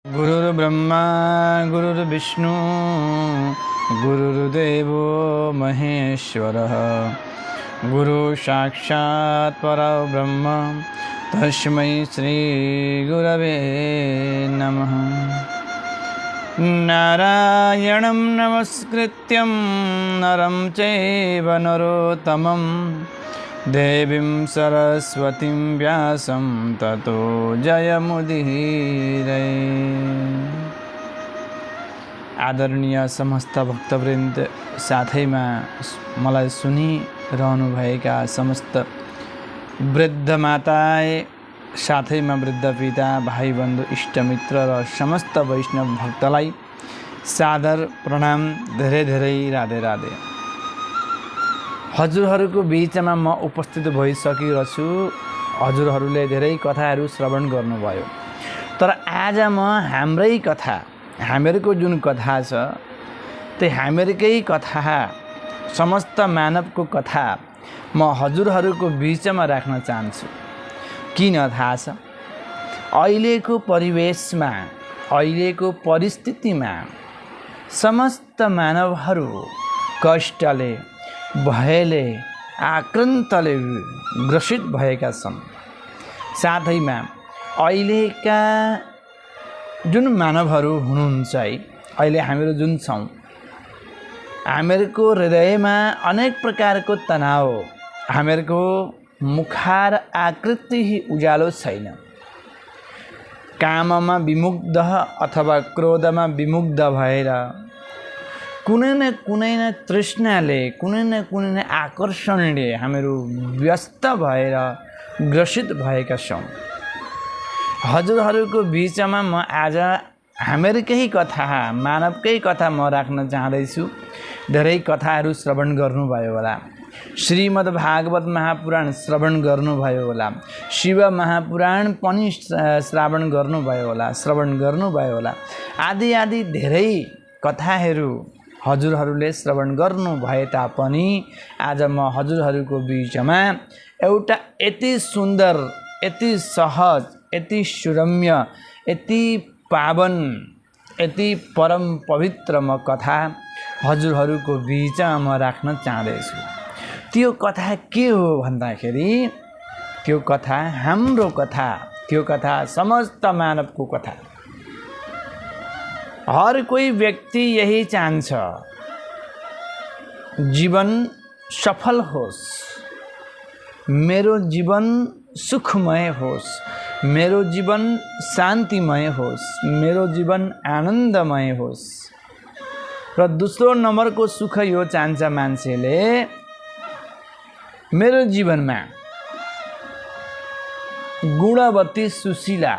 गुरुर्ब्रह्मा गुरुर्विष्णु गुरुर्देवो महेश्वरः गुरु साक्षात् परब्रह्म तस्मै श्री गुरवे नमः। नारायणं नमस्कृत्यं नरं चैव नरोत्तमं देवीं सरस्वतीं व्यासं ततो जयमुदीरये। आदरणीय समस्त भक्तवृन्द साथैमा मलाई सुनिरहनुभएका समस्त वृद्ध माता साथैमा वृद्ध पिता भाइ बन्धु इष्टमित्र र समस्त वैष्णव भक्तलाई सादर प्रणाम, धेरै धेरै राधे राधे। हजुरहरूको बीचमा म उपस्थित भइसकेको छु। हजुरहरूले धेरै कथाहरू श्रवण गर्नुभयो, तर आज म हाम्रै कथा, हामीहरूको जुन कथा छ त्यो हामीहरूकै कथा, समस्त मानवको कथा म हजुरहरूको बीचमा राख्न चाहन्छु। किन थाहा छ? अहिलेको परिवेशमा, अहिलेको परिस्थितिमा समस्त मानवहरू कष्टले, भयले, आक्रान्तले ग्रसित भएका छन्। साथैमा अहिलेका जुन मानवहरू हुनुहुन्छ है, अहिले हामीहरू जुन छौँ, हामीहरूको हृदयमा अनेक प्रकारको तनाव, हामीहरूको मुखार आकृति उज्यालो छैन। काममा विमुग्ध अथवा क्रोधमा विमुग्ध भएर कुनै न तृष्णाले, कुनै न आकर्षणले हामीहरू व्यस्त भएर ग्रसित भएका छौँ। हजुरहरूको बीचमा म आज हामीहरूकै कथा, मानवकै कथा म राख्न चाहँदैछु। धेरै कथाहरू श्रवण गर्नुभयो होला, श्रीमद् भागवत महापुराण श्रवण गर्नुभयो होला, शिव महापुराण पनि श्रवण गर्नुभयो होला, आदि आदि धेरै कथाहरू हजुरहरूले श्रवण गर्नु भए तापनि आज म हजुरहरूको बीचमा एउटा यति सुन्दर, यति सहज, यति सुरम्य, यति पावन, यति परम पवित्र म कथा हजुरहरूको बीचमा म राख्न चाहँदैछु। त्यो कथा के हो भन्दाखेरि, त्यो कथा हाम्रो कथा, त्यो कथा समस्त मानवको कथा। हर कोही व्यक्ति यही चाहन्छ, जीवन सफल होस्, मेरो जीवन सुखमय होस्, मेरो जीवन शान्तिमय होस्, मेरो जीवन आनन्दमय होस्। र दोस्रो नम्बरको सुख यो चाहन्छ मान्छेले, मेरो जीवनमा गुणवती सुशीला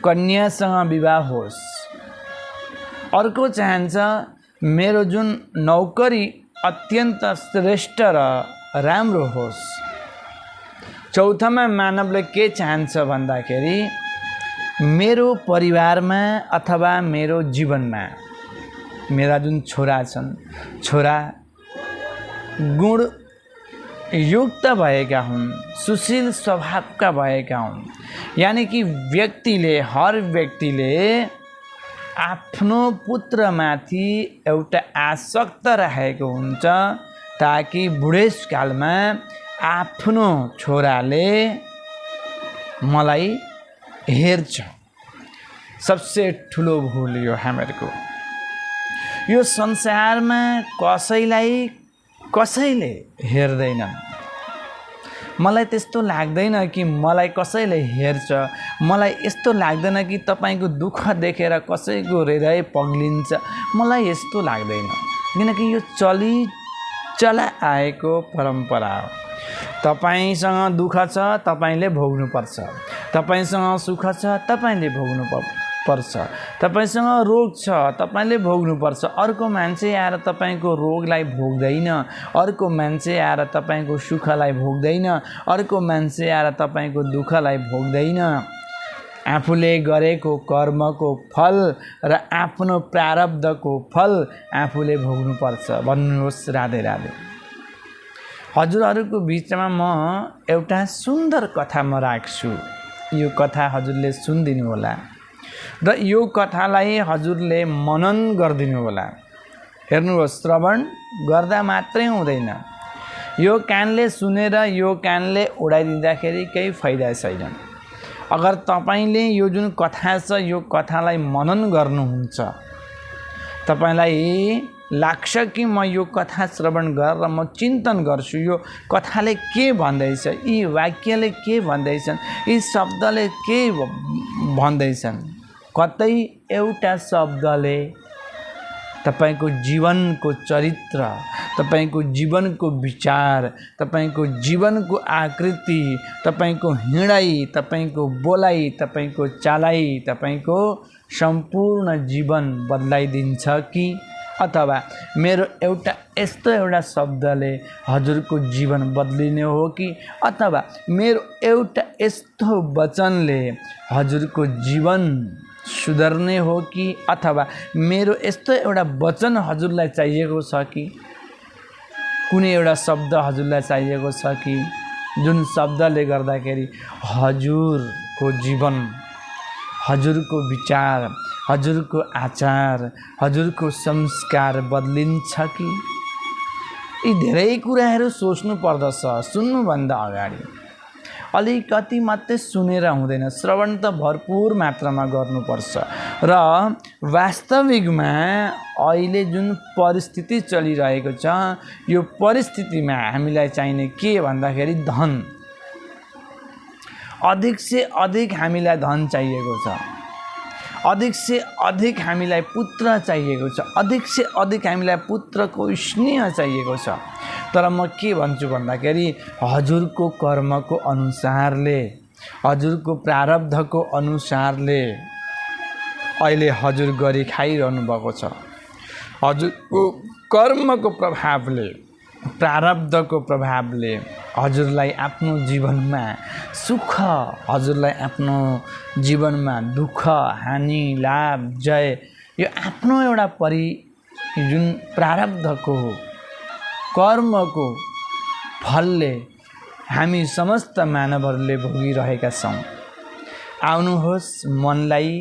कन्यासँग विवाह होस्। अर्को चाहन्छ मेरो जुन नौकरी अत्यन्त श्रेष्ठ र राम्रो होस्। चौथामा मानवले के चाहन्छ भन्दाखेरि, मेरो परिवारमा अथवा मेरो जीवनमा मेरा जुन छोरा छन्, छोरा गुण युक्त भएका हुन्, सुशील स्वभावका भएका हुन्। यानि कि व्यक्तिले, हर व्यक्तिले आफ्नो पुत्रमाथि एउटा आसक्त राखेको हुन्छ, ताकि बुढेसकालमा आफ्नो छोराले मलाई हेर्छ। सबसे ठुलो भुल यो हामीहरूको। यो संसारमा कसैले हेर्दैनन्। मलाई त्यस्तो लाग्दैन कि मलाई कसैले हेर्छ, मलाई यस्तो लाग्दैन कि तपाईँको दुःख देखेर कसैको हृदय पग्लिन्छ, मलाई यस्तो लाग्दैन। किनकि यो चला आएको परम्परा हो। तपाईसँग दुःख छ, तपाईँले भोग्नुपर्छ। तपाईसँग सुख छ, तपाईँले भोग्नुपर्छ। तपाईसँग रोग छ, तपाईँले भोग्नुपर्छ। अर्को मान्छे आएर तपाईँको रोगलाई भोग्दैन, अर्को मान्छे आएर तपाईँको सुखलाई भोग्दैन, अर्को मान्छे आएर तपाईँको दुःखलाई भोग्दैन। आफूले गरेको कर्मको फल र आफ्नो प्रारब्धको फल आफूले भोग्नुपर्छ। भन्नुहोस् राधे राधे। हजुरहरूको बीचमा म एउटा सुन्दर कथा म राख्छु। यो कथा हजुरले सुनिदिनु होला। र यो कथालाई हजुरले मनन गरिदिनु होला। हेर्नुहोस्, श्रवण गर्दा मात्रै हुँदैन, यो कानले सुनेर यो कानले उडाइदिँदाखेरि केही फाइदा छैन। अगर तपाईले यो जुन कथा छ यो कथालाई मनन गर्नुहुन्छ, तपाईलाई लाग्छ कि म यो कथा श्रवण गरेर म चिन्तन गर्छु, यो कथाले के भन्दैछ, यी वाक्यले के भन्दैछन्, यी शब्दले के भन्दैछन्, कतै एउटा शब्दले तपाईको जीवनको चरित्र, तपाईको जीवनको विचार, तपाईको जीवनको आकृति, तपाईको हिँडाइ, तपाईको बोलाइ, तपाईको चालाइ, तपाईको सम्पूर्ण जीवन बदलाइदिन्छ कि अथवा मेरो एउटा यस्तो एउटा शब्दले हजुरको जीवन बदलिने हो कि अथवा मेरो एउटा यस्तो वचनले हजुरको जीवन सुधार्ने हो कि अथवा मेरो यस्तो एउटा वचन हजुरलाई चाहिएको छ कि कुनै एउटा शब्द हजुरलाई चाहिएको छ कि जुन शब्दले गर्दाखेरि हजुरको जीवन, हजुरको विचार, हजुरको आचार, हजुरको संस्कार बदलिन्छ कि? यी धेरै कुराहरू सोच्नु पर्दछ सुन्नुभन्दा अगाडि। अलिकति मात्रै सुनेर हुँदैन, श्रवण त भरपूर मात्रामा गर्नुपर्छ। र वास्तविकमा अहिले जुन परिस्थिति चलिरहेको छ यो परिस्थितिमा हामीलाई चाहिने के भन्दाखेरि धन, अधिक से अधिक हामीलाई धन चाहिएको छ, अधिक से अधिक हामीलाई पुत्र चाहिएको छ, अधिक से अधिक हामीलाई पुत्रको स्नेह चाहिएको छ। तर म के भन्छु भन्दाखेरि हजुरको कर्मको अनुसारले, हजुरको प्रारब्धको अनुसारले अहिले हजुर गरी खाइरहनु भएको छ। हजुरको कर्मको प्रभावले, प्रारब्धको प्रभावले हजुरलाई आफ्नो जीवनमा सुख, हजुरलाई आफ्नो जीवनमा दुःख, हानि, लाभ, जय, यो आफ्नो एउटा जुन प्रारब्धको कर्मको फलले हामी समस्त मानवहरूले भोगिरहेका छौँ। आउनुहोस्, मनलाई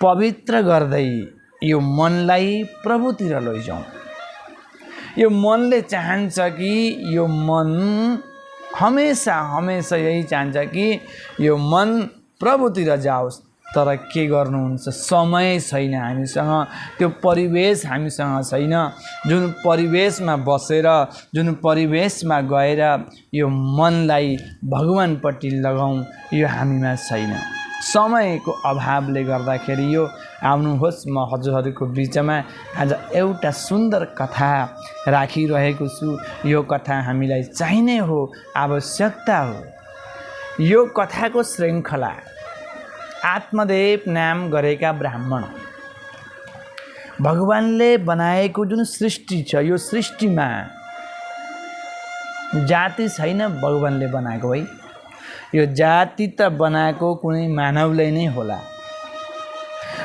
पवित्र गर्दै यो मनलाई प्रभुतिर लैजाउँ। यो मनले चाहन्छ कि यो मन हमेसा हमेसा यही चाहन्छ कि यो मन प्रभुतिर जाओस्। तर के गर्नुहुन्छ, समय छैन हामीसँग, त्यो परिवेश हामीसँग छैन। जुन परिवेशमा बसेर, जुन परिवेशमा गएर यो मनलाई भगवानपट्टि लगाउँ, यो हामीमा छैन। समयको अभावले गर्दाखेरि यो आउनुहोस्, म हजुरहरूको बिचमा आज एउटा सुन्दर कथा राखिरहेको छु। यो कथा हामीलाई चाहिने हो, आवश्यकता हो। यो कथाको श्रृङ्खला आत्मदेव नाम गरेका ब्राह्मण, भगवानले बनाएको जुन सृष्टि छ यो सृष्टिमा जाति छैन, भगवानले बनाएको है। यो जाति त बनाएको कुनै मानवले नै होला।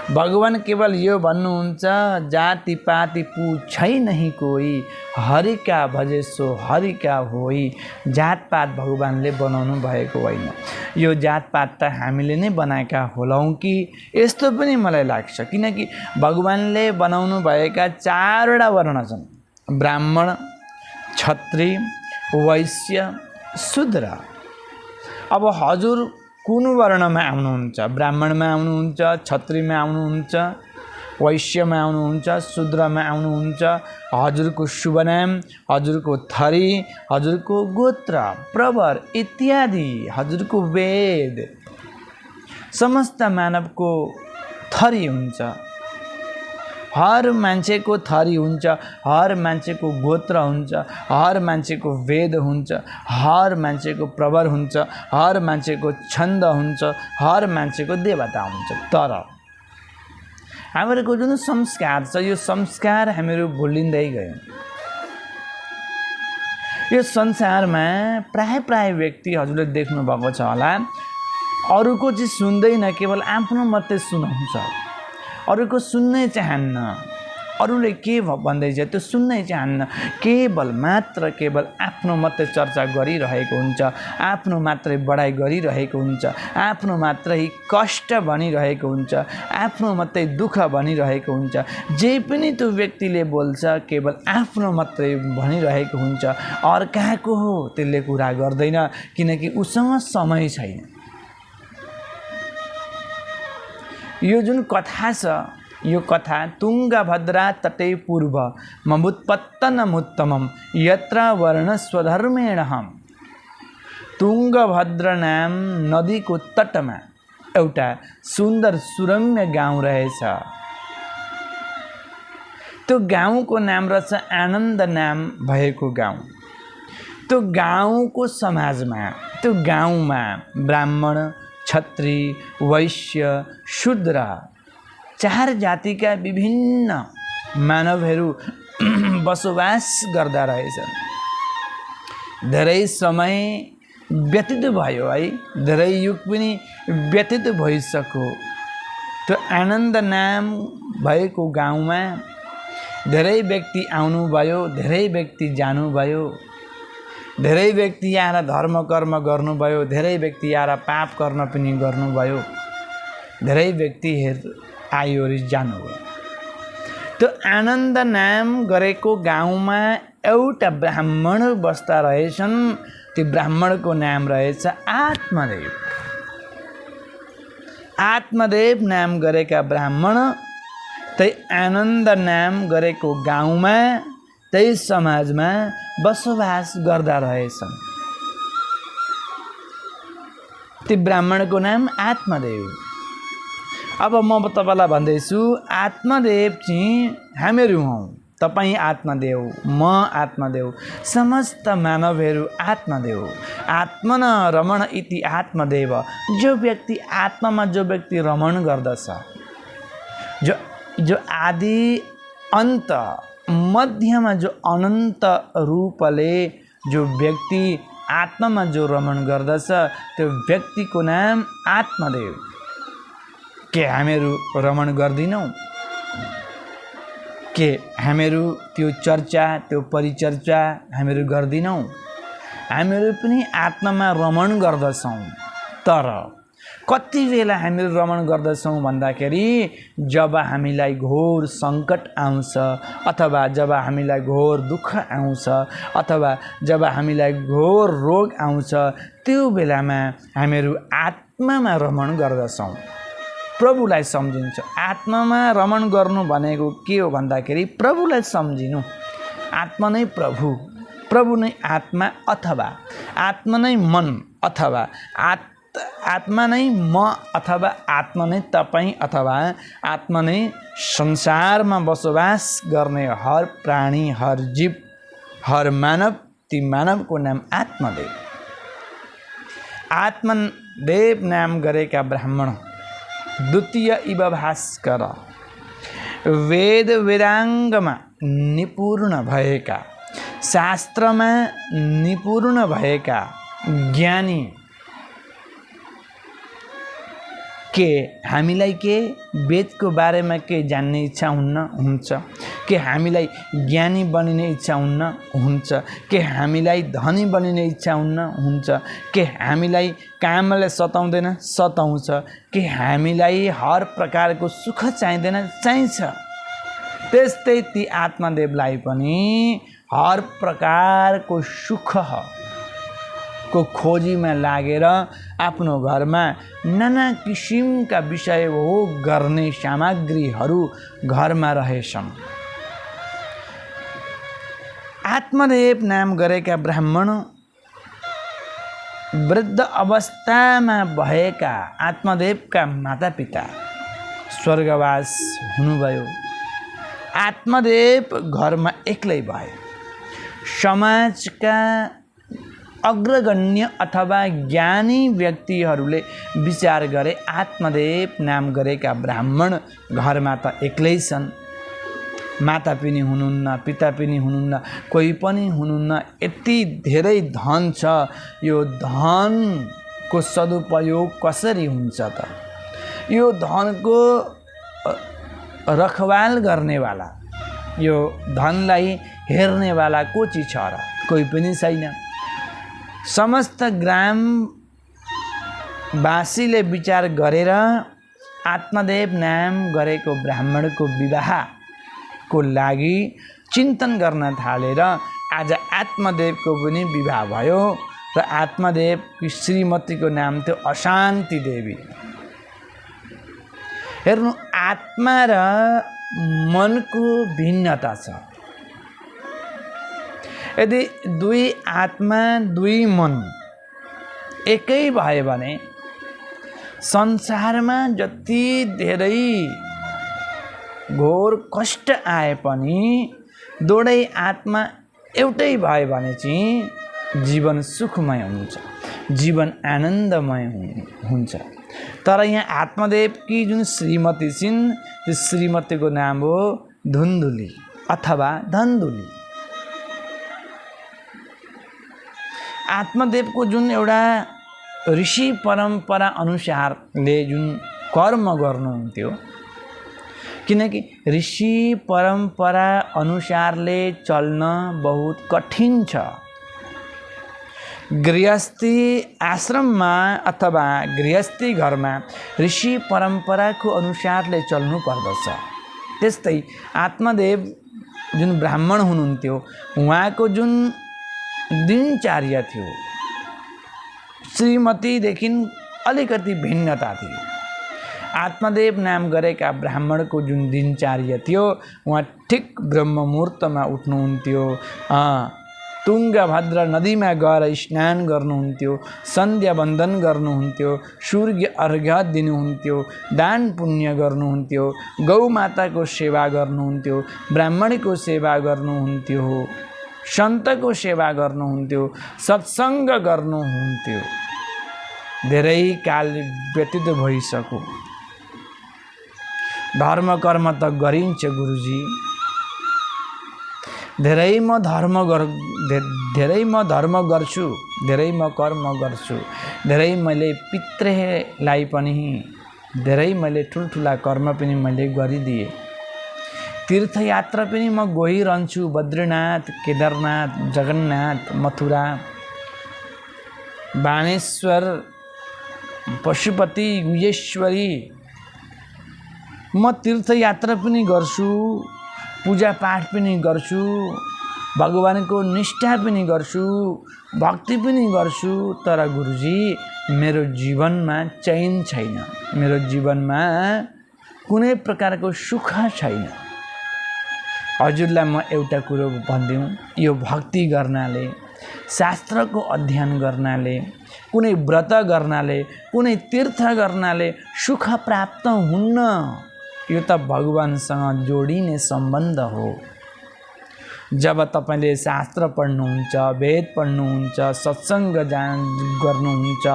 भगवान केवल यो भन्नुहुन्छ, जाति पाति पूछै नहीं कोई, हरि का भजे सो हरि का होई। जातपात भगवानले बनाउनु भएको होइन। यो जातपात त हामीले नै बनाएका होलौँ कि यस्तो पनि मलाई लाग्छ। किनकि भगवानले बनाउनु भएका 4वटा वर्ण छन्, ब्राह्मण, क्षत्रिय, वैश्य, शूद्र। अब हजुर कुन वर्णमा आउनुहुन्छ? ब्राह्मणमा आउनुहुन्छ, क्षत्रियमा आउनुहुन्छ, वैश्यमा आउनुहुन्छ, शूद्रमा आउनुहुन्छ। हजुरको शुभ नाम, हजुरको थरी, हजुरको गोत्र, प्रवर इत्यादि, हजुरको वेद, समस्त मानवको थरी हुन्छ। हर मान्छेको थरी हुन्छ, हर मान्छेको गोत्र हुन्छ, हर मान्छेको वेद हुन्छ, हर मान्छेको प्रवर हुन्छ, हर मान्छेको छन्द हुन्छ, हर मान्छेको देवता हुन्छ। तर हामीहरूको जुन संस्कार छ यो संस्कार हामीहरू भुलिँदै गयौँ। यो संसारमा प्राय व्यक्ति हजुरले देख्नु भएको छ होला, अरूको चाहिँ सुन्दैन, केवल आफ्नो मात्रै सुनाउँछ, अरूको सुन्नै चाहन्न। अरूले के भन्दैछ त्यो सुन्नै चाहन्न। केवल आफ्नो मात्रै चर्चा गरिरहेको हुन्छ, आफ्नो मात्रै बढाइ गरिरहेको हुन्छ, आफ्नो मात्रै कष्ट भनिरहेको हुन्छ, आफ्नो मात्रै दुःख भनिरहेको हुन्छ। जे पनि त्यो व्यक्तिले बोल्छ केवल आफ्नो मात्रै भनिरहेको हुन्छ, अर्काको हो त्यसले कुरा गर्दैन, किनकि उसँग समय छैन। यो जुन कथा छ, यो कथा तुङ्गभद्रा तटे पूर्व ममुत्पत्तनमुत्तमं यत्र वर्णस्वधर्मेणहम्। तुङ्गभद्र नाम नदीको तटमा एउटा सुन्दर सुरम्य गाउँ रहेछ। त्यो गाउँको नाम रहेछ आनन्द नाम भएको गाउँ। त्यो गाउँको समाजमा, त्यो गाउँमा ब्राह्मण, क्षत्री, वैश्य, शूद्र 4 जातिका विभिन्न मानवहरू बसोबास गर्दा रहेछन्। धेरै समय व्यतीत भयो है, धेरै युग पनि व्यतीत भइसक्यो। त्यो आनन्द नाम भएको गाउँमा धेरै व्यक्ति आउनुभयो, धेरै व्यक्ति जानुभयो, धेरै व्यक्ति आएर धर्म कर्म गर्नुभयो, धेरै व्यक्ति आएर पाप कर्म पनि गर्नुभयो, धेरै व्यक्ति आयो र जानुभयो। त्यो आनन्द नाम गरेको गाउँमा एउटा ब्राह्मण बस्दा रहेछन्। त्यो ब्राह्मणको नाम रहेछ आत्मदेव। आत्मदेव नाम गरेका ब्राह्मण त्यही आनन्द नाम गरेको गाउँमा, त्यही समाजमा बसोबास गर्दा रहेछन्। त्यो ब्राह्मणको नाम आत्मदेव। अब म तपाईलाई भन्दैछु, आत्मदेव चाहिँ हामीहरू हौँ। तपाईँ आत्मदेव, म आत्मदेव, समस्त मानवहरू आत्मदेव। आत्मन रमण इति आत्मदेव। जो व्यक्ति आत्मामा जो व्यक्ति रमण गर्दछ, जो आदि अन्त मध्यमा जो अनन्त रूपले जो व्यक्ति आत्मामा जो रमण गर्दछ, त्यो व्यक्तिको नाम आत्मदेव। के हामीहरू रमण गर्दिनौँ? के हामीहरू त्यो चर्चा, त्यो परिचर्चा हामीहरू गर्दिनौँ? हामीहरू पनि आत्मामा रमण गर्दछौँ। तर कति बेला हामीहरू रमण गर्दछौँ भन्दाखेरि जब हामीलाई घोर सङ्कट आउँछ, अथवा जब हामीलाई घोर दुःख आउँछ, अथवा जब हामीलाई घोर रोग आउँछ, त्यो बेलामा हामीहरू आत्मामा रमण गर्दछौँ, प्रभुलाई सम्झिन्छ। आत्मामा रमण गर्नु भनेको के हो भन्दाखेरि प्रभुलाई सम्झिनु। आत्मा नै प्रभु, प्रभु नै आत्मा, अथवा आत्मा नै मन, अथवा आत्मा नै म, अथवा आत्मा नै तपाईँ, अथवा आत्मा नै संसारमा बसोबास गर्ने हर प्राणी, हर जीव, हर मानव, ती मानवको नाम आत्मदेव। आत्मदेव नाम गरेका ब्राह्मण द्वितीय इव भास्कर, वेद वेदाङ्गमा निपुण भएका, शास्त्रमा निपुण भएका ज्ञानी। के हामीलाई के वेदको बारेमा के जान्ने इच्छा हुन्छ? के हामीलाई ज्ञानी बनिने इच्छा हुन्छ? के हामीलाई धनी बनिने इच्छा हुन्छ? के हामीलाई कामले सताउँछ? के हामीलाई हर प्रकारको सुख चाहिँदैन? चाहिन्छ। त्यस्तै ती आत्मदेवलाई पनि हर प्रकारको सुख को खोजीमा लागेर आफ्नो घरमा नाना किसिमका विषय हो गर्ने सामग्रीहरू घरमा रहेछन्। आत्मदेव नाम गरेका ब्राह्मण वृद्ध अवस्थामा भएका आत्मदेवका मातापिता स्वर्गवास हुनुभयो। आत्मदेव घरमा एक्लै भए। समाजका अग्रगण्य अथवा ज्ञानी व्यक्तिहरूले विचार गरे आत्मदेव नाम गरेका ब्राह्मण घरमा त एक्लै छन्, माता पनि हुनुहुन्न, पिता पनि हुनुहुन्न, कोही पनि हुनुहुन्न, यति धेरै धन छ, यो धनको सदुपयोग कसरी हुन्छ त? यो धनको रखवाल गर्नेवाला, यो धनलाई हेर्नेवाला को चाहिँ छ र? कोही पनि छैन। समस्त ग्रामवासीले विचार गरेर आत्मदेव नाम गरेको ब्राह्मणको विवाहको लागि चिन्तन गर्न थालेर आज आत्मदेवको पनि विवाह भयो र आत्मदेवकी श्रीमतीको नाम थियो अशान्ति देवी। हेर्नु, आत्मा र मनको भिन्नता छ। यदि दुई आत्मा दुई मन एकै भयो भने संसारमा जति धेरै घोर कष्ट आए पनि दुवै आत्मा एउटै भयो भने चाहिँ जीवन सुखमय हुन्छ, जीवन आनन्दमय हुन्छ। तर यहाँ आत्मदेवकी जुन श्रीमती छिन् त्यो श्रीमतीको नाम हो धुन्धुली अथवा धन्दुली। आत्मदेवको जुन एउटा ऋषि परम्परा अनुसारले जुन कर्म गर्नुहुन्थ्यो, किनकि ऋषि परम्परा अनुसारले चल्न बहुत कठिन छ। गृहस्थी आश्रममा अथवा गृहस्थी घरमा ऋषि परम्पराको अनुसारले चल्नु पर्दछ। त्यस्तै आत्मदेव जुन ब्राह्मण हुनुहुन्थ्यो उहाँको जुन दिनचर्या थियो श्रीमतीदेखि अलिकति भिन्नता थियो। आत्मदेव नाम गरेका ब्राह्मणको जुन दिनचर्या थियो उहाँ ठिक ब्रह्म मुहुर्तमा उठ्नुहुन्थ्यो, तुङ्गभद्रा नदीमा गएर स्नान गर्नुहुन्थ्यो, सन्ध्या वन्दन गर्नुहुन्थ्यो, सूर्य अर्घ्य दिनुहुन्थ्यो, दान पुण्य गर्नुहुन्थ्यो, गौमाताको सेवा गर्नुहुन्थ्यो, ब्राह्मणको सेवा गर्नुहुन्थ्यो, सन्तको सेवा गर्नुहुन्थ्यो, सत्सङ्ग गर्नुहुन्थ्यो। धेरै काल व्यतीत भइसक्यो। धर्म कर्म त गरिन्छ गुरुजी, धेरै म धर्म गर्छु, धेरै म कर्म गर्छु, धेरै मैले पितृलाई पनि धेरै मैले ठुल्ठुला कर्म पनि मैले गरिदिए। तीर्थयात्रा पनि म गइरहन्छु, बद्रीनाथ, केदारनाथ, जगन्नाथ, मथुरा, बाणेश्वर, पशुपति, गुहेश्वरी म तीर्थयात्रा पनि गर्छु, पूजापाठ पनि गर्छु, भगवानको निष्ठा पनि गर्छु, भक्ति पनि गर्छु। तर गुरुजी मेरो जीवनमा चैन छैन, मेरो जीवनमा कुनै प्रकारको सुख छैन। हजुरलाई म एउटा कुरो भनिदिउँ, यो भक्ति गर्नाले, शास्त्रको अध्ययन गर्नाले, कुनै व्रत गर्नाले, कुनै तीर्थ गर्नाले सुख प्राप्त हुन्न। यो त भगवानसँग जोडिने सम्बन्ध हो। जब तपाईले शास्त्र पढ्नुहुन्छ, वेद पढ्नुहुन्छ, सत्सङ्ग गर्नुहुन्छ,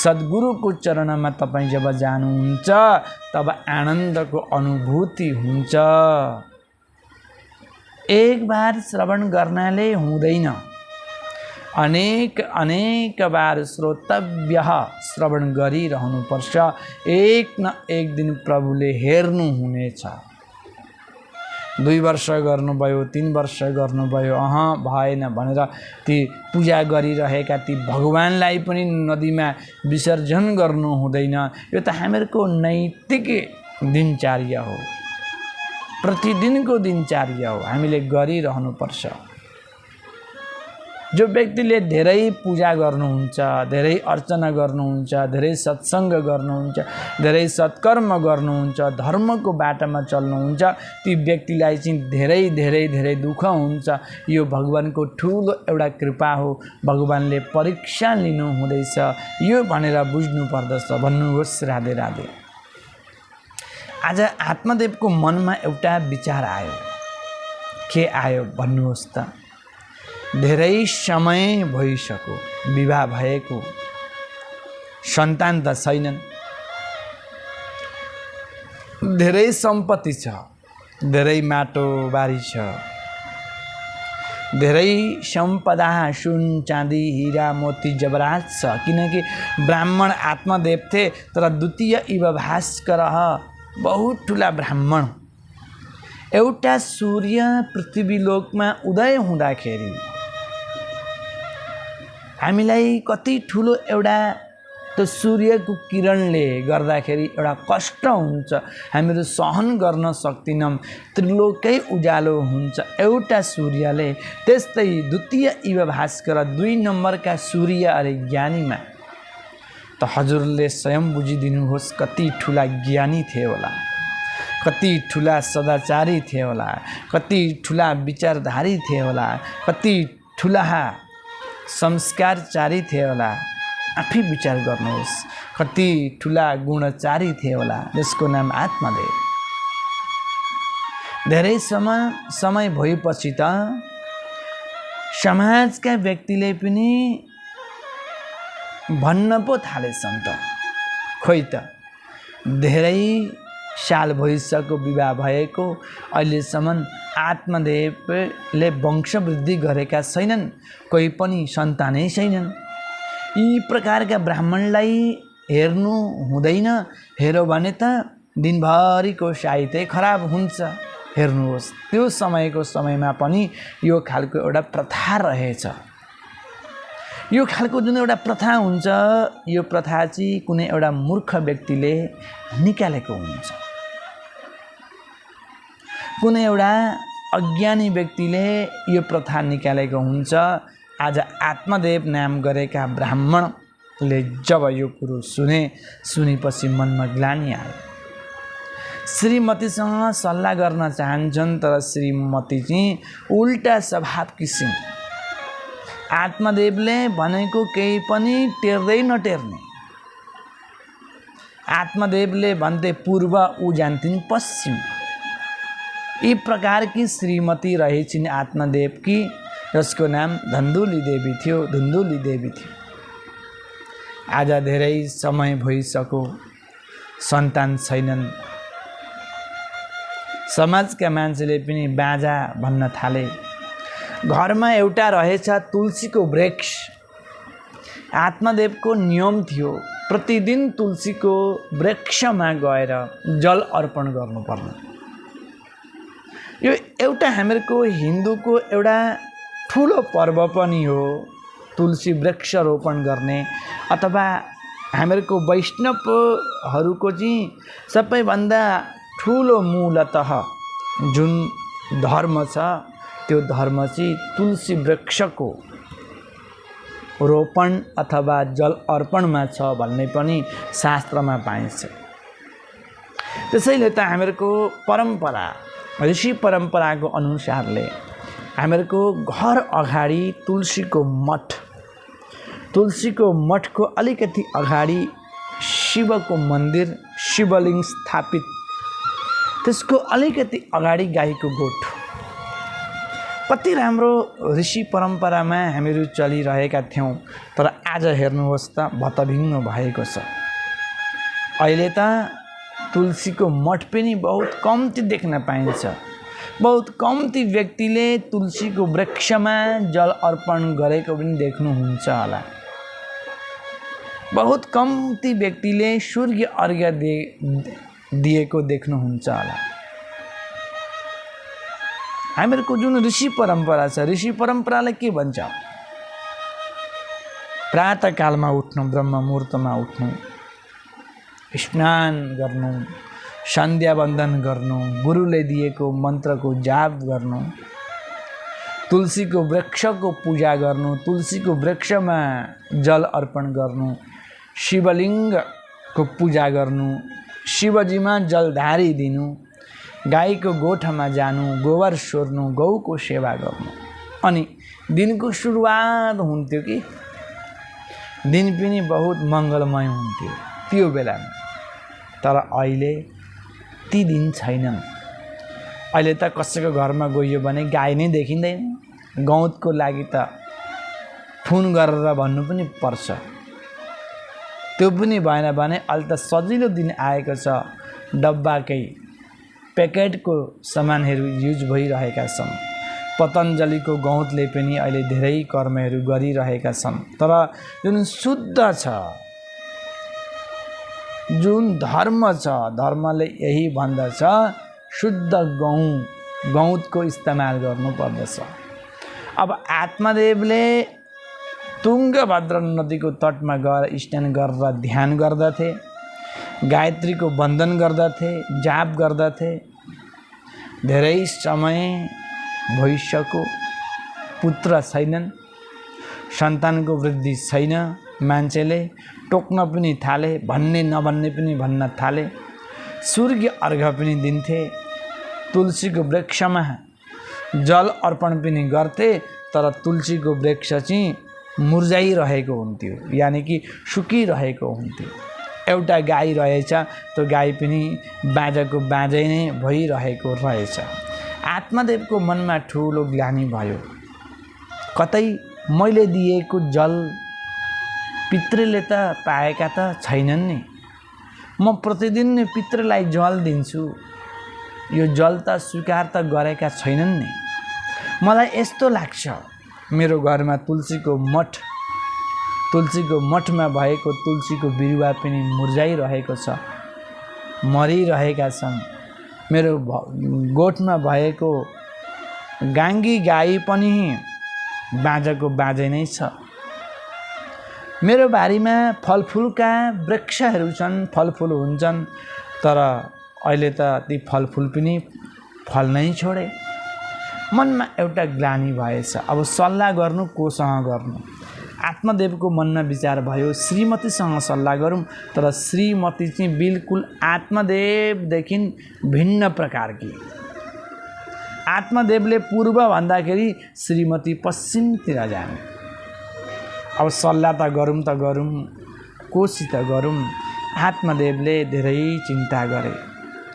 सद्गुरुको चरणमा तपाईँ जब जानुहुन्छ तब आनन्दको अनुभूति हुन्छ। एक बार श्रवण गर्नाले हुँदैन, अनेक बार श्रोतव्य श्रवण गरिरहनुपर्छ। एक न एक दिन प्रभुले हेर्नुहुनेछ। 2 वर्ष गर्नुभयो, 3 वर्ष गर्नुभयो, भएन भनेर ती पूजा गरिरहेका ती भगवानलाई पनि नदीमा विसर्जन गर्नु हुँदैन। यो त हामीहरूको नैतिक दिनचर्या हो, प्रतिदिनको दिनचर्या हो, हामीले गरिरहनुपर्छ। जो व्यक्तिले धेरै पूजा गर्नुहुन्छ, धेरै अर्चना गर्नुहुन्छ, धेरै सत्सङ्ग गर्नुहुन्छ, धेरै सत्कर्म गर्नुहुन्छ, धर्मको बाटोमा चल्नुहुन्छ, ती व्यक्तिलाई चाहिँ धेरै धेरै धेरै दुःख हुन्छ। यो भगवानको ठुलो एउटा कृपा हो, भगवानले परीक्षा लिनु हुँदैछ यो भनेर बुझ्नु पर्दछ। भन्नुहोस् राधे राधे। आज आत्मदेवको मनमा एउटा विचार आयो। के आयो भन्नुहोस् त? धेरै समय भइसक्यो विवाह भएको, सन्तान त छैनन्, धेरै सम्पत्ति छ, धेरै माटो बारी छ, धेरै सम्पदा सुन चाँदी हीरा मोती जबरात छ। किनकि ब्राह्मण आत्मदेव थे, तर द्वितीय इव भास्कर बहुत ठुला ब्राह्मण। एउटा सूर्य पृथ्वी लोकमा उदय हुँदाखेरि हामीलाई कति ठुलो एउटा त्यो सूर्यको किरणले गर्दाखेरि एउटा कष्ट हुन्छ, हामीहरू सहन गर्न सक्दैनौँ, त्रिलोकै उज्यालो हुन्छ एउटा सूर्यले। त्यस्तै द्वितीय युवा भास्कर 2 नम्बरका सूर्य अरे ज्ञानीमा त हजुरले स्वयं बुझिदिनुहोस् कति ठुला ज्ञानी थिए होला, कति ठुला सदाचारी थिए होला, कति ठुला विचारधारी थिए होला, कति ठुला संस्कारचारी थिए होला। आफै विचार गर्नुहोस् कति ठुला गुणचारी थिए होला, जसको नाम आत्मदेव। धेरै समय भएपछि त समाजका व्यक्तिले पनि भन्न पो थालेछन् त, खोइ त धेरै साल भइसक्यो विवाह भएको, अहिलेसम्म आत्मदेवले वंशवृद्धि गरेका छैनन्, कोही पनि सन्तानै छैनन्। यी प्रकारका ब्राह्मणलाई हेर्नु हुँदैन, हेर्यो भने त दिनभरिको साहित्य खराब हुन्छ। हेर्नुहोस् त्यो समयमा पनि यो खालको एउटा प्रथा रहेछ। यो खालको जुन एउटा प्रथा हुन्छ, यो प्रथा चाहिँ कुनै एउटा मूर्ख व्यक्तिले निकालेको हुन्छ, कुनै एउटा अज्ञानी व्यक्तिले यो प्रथा निकालेको हुन्छ। आज आत्मदेव नाम गरेका ब्राह्मणले जब यो कुरो सुनेपछि मनमा ग्लानि आयो। श्रीमतीसँग सल्लाह गर्न चाहन्छन्, तर श्रीमती चाहिँ उल्टा स्वभाव किसिम, आत्मदेवले भनेको केही पनि टेर्दै नटेर्ने। आत्मदेवले भन्थे पूर्व, ऊ जान्थिन् पश्चिम। यी प्रकार की श्रीमती रहेछिन् आत्मदेव की, जसको नाम धुन्धुली देवी थियो। आज धेरै समय भइसक्यो, सन्तान छैनन्। समाजका मान्छेले पनि बाजा भन्न थाले। घरमा एउटा रहेछ तुलसीको वृक्ष। आत्मदेवको नियम थियो प्रतिदिन तुलसीको वृक्षमा गएर जल अर्पण गर्नुपर्ने। यो एउटा हाम्रो हिन्दूको एउटा ठुलो पर्व पनि हो, तुलसी वृक्ष रोपण गर्ने। अथवा हाम्रो वैष्णवहरूको चाहिँ सबैभन्दा ठुलो मूलतः जुन धर्म छ, त्यो धर्म चाहिँ तुलसी वृक्षको रोपण अथवा जल अर्पणमा छ भन्ने पनि शास्त्रमा पाइन्छ। त्यसैले त हाम्रो परम्परा, ऋषि परम्पराको अनुसारले हाम्रो घर अगाडि तुलसीको मठको अलिकति अगाडि शिवको मन्दिर, शिवलिङ्ग स्थापित, त्यसको अलिकति अगाडि गाईको गोठ। कति राम्रो ऋषि परम्परामा हामीहरू चलिरहेका थियौँ, तर आज हेर्नुहोस् त भतभिङ्ग भएको छ। अहिले त तुलसीको मठ पनि बहुत कम्ती देख्न पाइन्छ। बहुत कम्ती व्यक्तिले तुलसीको वृक्षमा जल अर्पण गरेको पनि देख्नुहुन्छ होला। बहुत कम्ती व्यक्तिले सूर्य अर्घ्य दिएको देख्नुहुन्छ होला। हाम्रो जुन ऋषि परम्परा छ, ऋषि परम्पराले के भन्छ? प्रातःकालमा उठ्नु, ब्रह्म मुहुर्तमा उठ्नु, स्नान गर्नु, सन्ध्या वन्दन गर्नु, गुरुले दिएको मन्त्रको जाप गर्नु, तुलसीको वृक्षको पूजा गर्नु, तुलसीको वृक्षमा जल अर्पण गर्नु, शिवलिङ्गको पूजा गर्नु, शिवजीमा जलधारी दिनु, गाईको गोठमा जानु, गोबर सोर्नु, गौको सेवा गर्नु, अनि दिनको सुरुवात हुन्थ्यो कि दिन पनि बहुत मङ्गलमय हुन्थ्यो त्यो बेलामा। तर अहिले ती दिन छैनन्। अहिले त कसैको घरमा गइयो भने गाई नै देखिँदैन। गौतको लागि त फोन गरेर भन्नु पनि पर्छ। त्यो पनि भएन भने अहिले त सजिलो दिन आएको छ, डब्बाकै प्याकेटको सामानहरू युज भइरहेका छन्। पतञ्जलिको गौतले पनि अहिले धेरै कर्महरू गरिरहेका छन्। तर जुन शुद्ध छ, जुन धर्म छ, धर्मले यही भन्दछ शुद्ध गहुँ गौँतको इस्तेमाल गर्नुपर्दछ। अब आत्मदेवले तुङ्गभद्रा नदीको तटमा गएर स्नान गरेर ध्यान गर्दथे, गायत्रीको वन्दन गर्दथे, जाप गर्दथे। धेरै समय भइसक्यो, पुत्र छैनन्, सन्तानको वृद्धि छैन। मान्छेले टोक्न पनि थाले, भन्ने नभन्ने पनि भन्न थाले। सूर्य अर्घ पनि दिन्थे, तुलसीको वृक्षमा जल अर्पण पनि गर्थे, तर तुलसीको वृक्ष चाहिँ मुर्झाइरहेको हुन्थ्यो, यानि कि सुकिरहेको हुन्थ्यो। एउटा गाई रहेछ, त्यो गाई पनि बाँझको बाँझै नै भइरहेको रहेछ। आत्मदेवको मनमा ठुलो ग्लानि भयो। कतै मैले दिएको जल पितृले त पाएका त छैनन् नि, म प्रतिदिन नै पितृलाई जल दिन्छु, यो जल त स्वीकार त गरेका छैनन् नि। मलाई यस्तो लाग्छ, मेरो घरमा तुलसीको मठमा भएको तुलसीको बिरुवा पनि मुर्झाइरहेको छ, मरिरहेका छन्। मेरो गोठमा भएको गाङ्गी गाई पनि बाँझको बाँझै नै छ। मेरो बारीमा फलफुलका वृक्षहरू छन्, फलफुल हुन्छन्, तर अहिले त ती फलफुल पनि फल्नै छोडे। मनमा एउटा ग्लानि भएछ, अब सल्लाह गर्नु कोसँग गर्नु? आत्मदेवको मनमा विचार भयो, श्रीमतीसँग सल्लाह गरौँ। तर श्रीमती चाहिँ बिल्कुल आत्मदेवदेखि भिन्न प्रकारकी। आत्मदेवले पूर्व भन्दाखेरि श्रीमती पश्चिमतिर जाने। अब सल्लाह त गरौँ, कोसित गरौँ? आत्मदेवले धेरै चिन्ता गरे,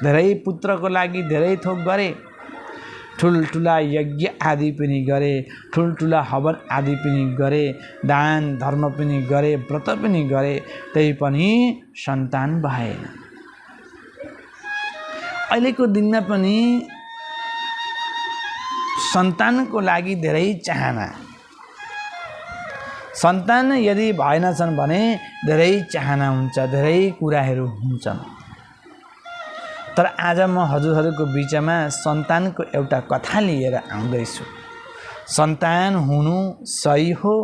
धेरै पुत्रको लागि धेरै थोक गरे, ठुल्ठुला यज्ञ आदि पनि गरे, ठुल्ठुला हवन आदि पनि गरे, दान धर्म पनि गरे, व्रत पनि गरे, त्यही पनि सन्तान भएन। अहिलेको दिनमा पनि सन्तानको लागि धेरै चाहना, सन्तान यदि भएनछन् भने धेरै चाहना हुन्छ, धेरै कुराहरू हुन्छन्। तर आज म हजुरहरूको बिचमा सन्तानको एउटा कथा लिएर आउँदैछु। सन्तान हुनु सही हो,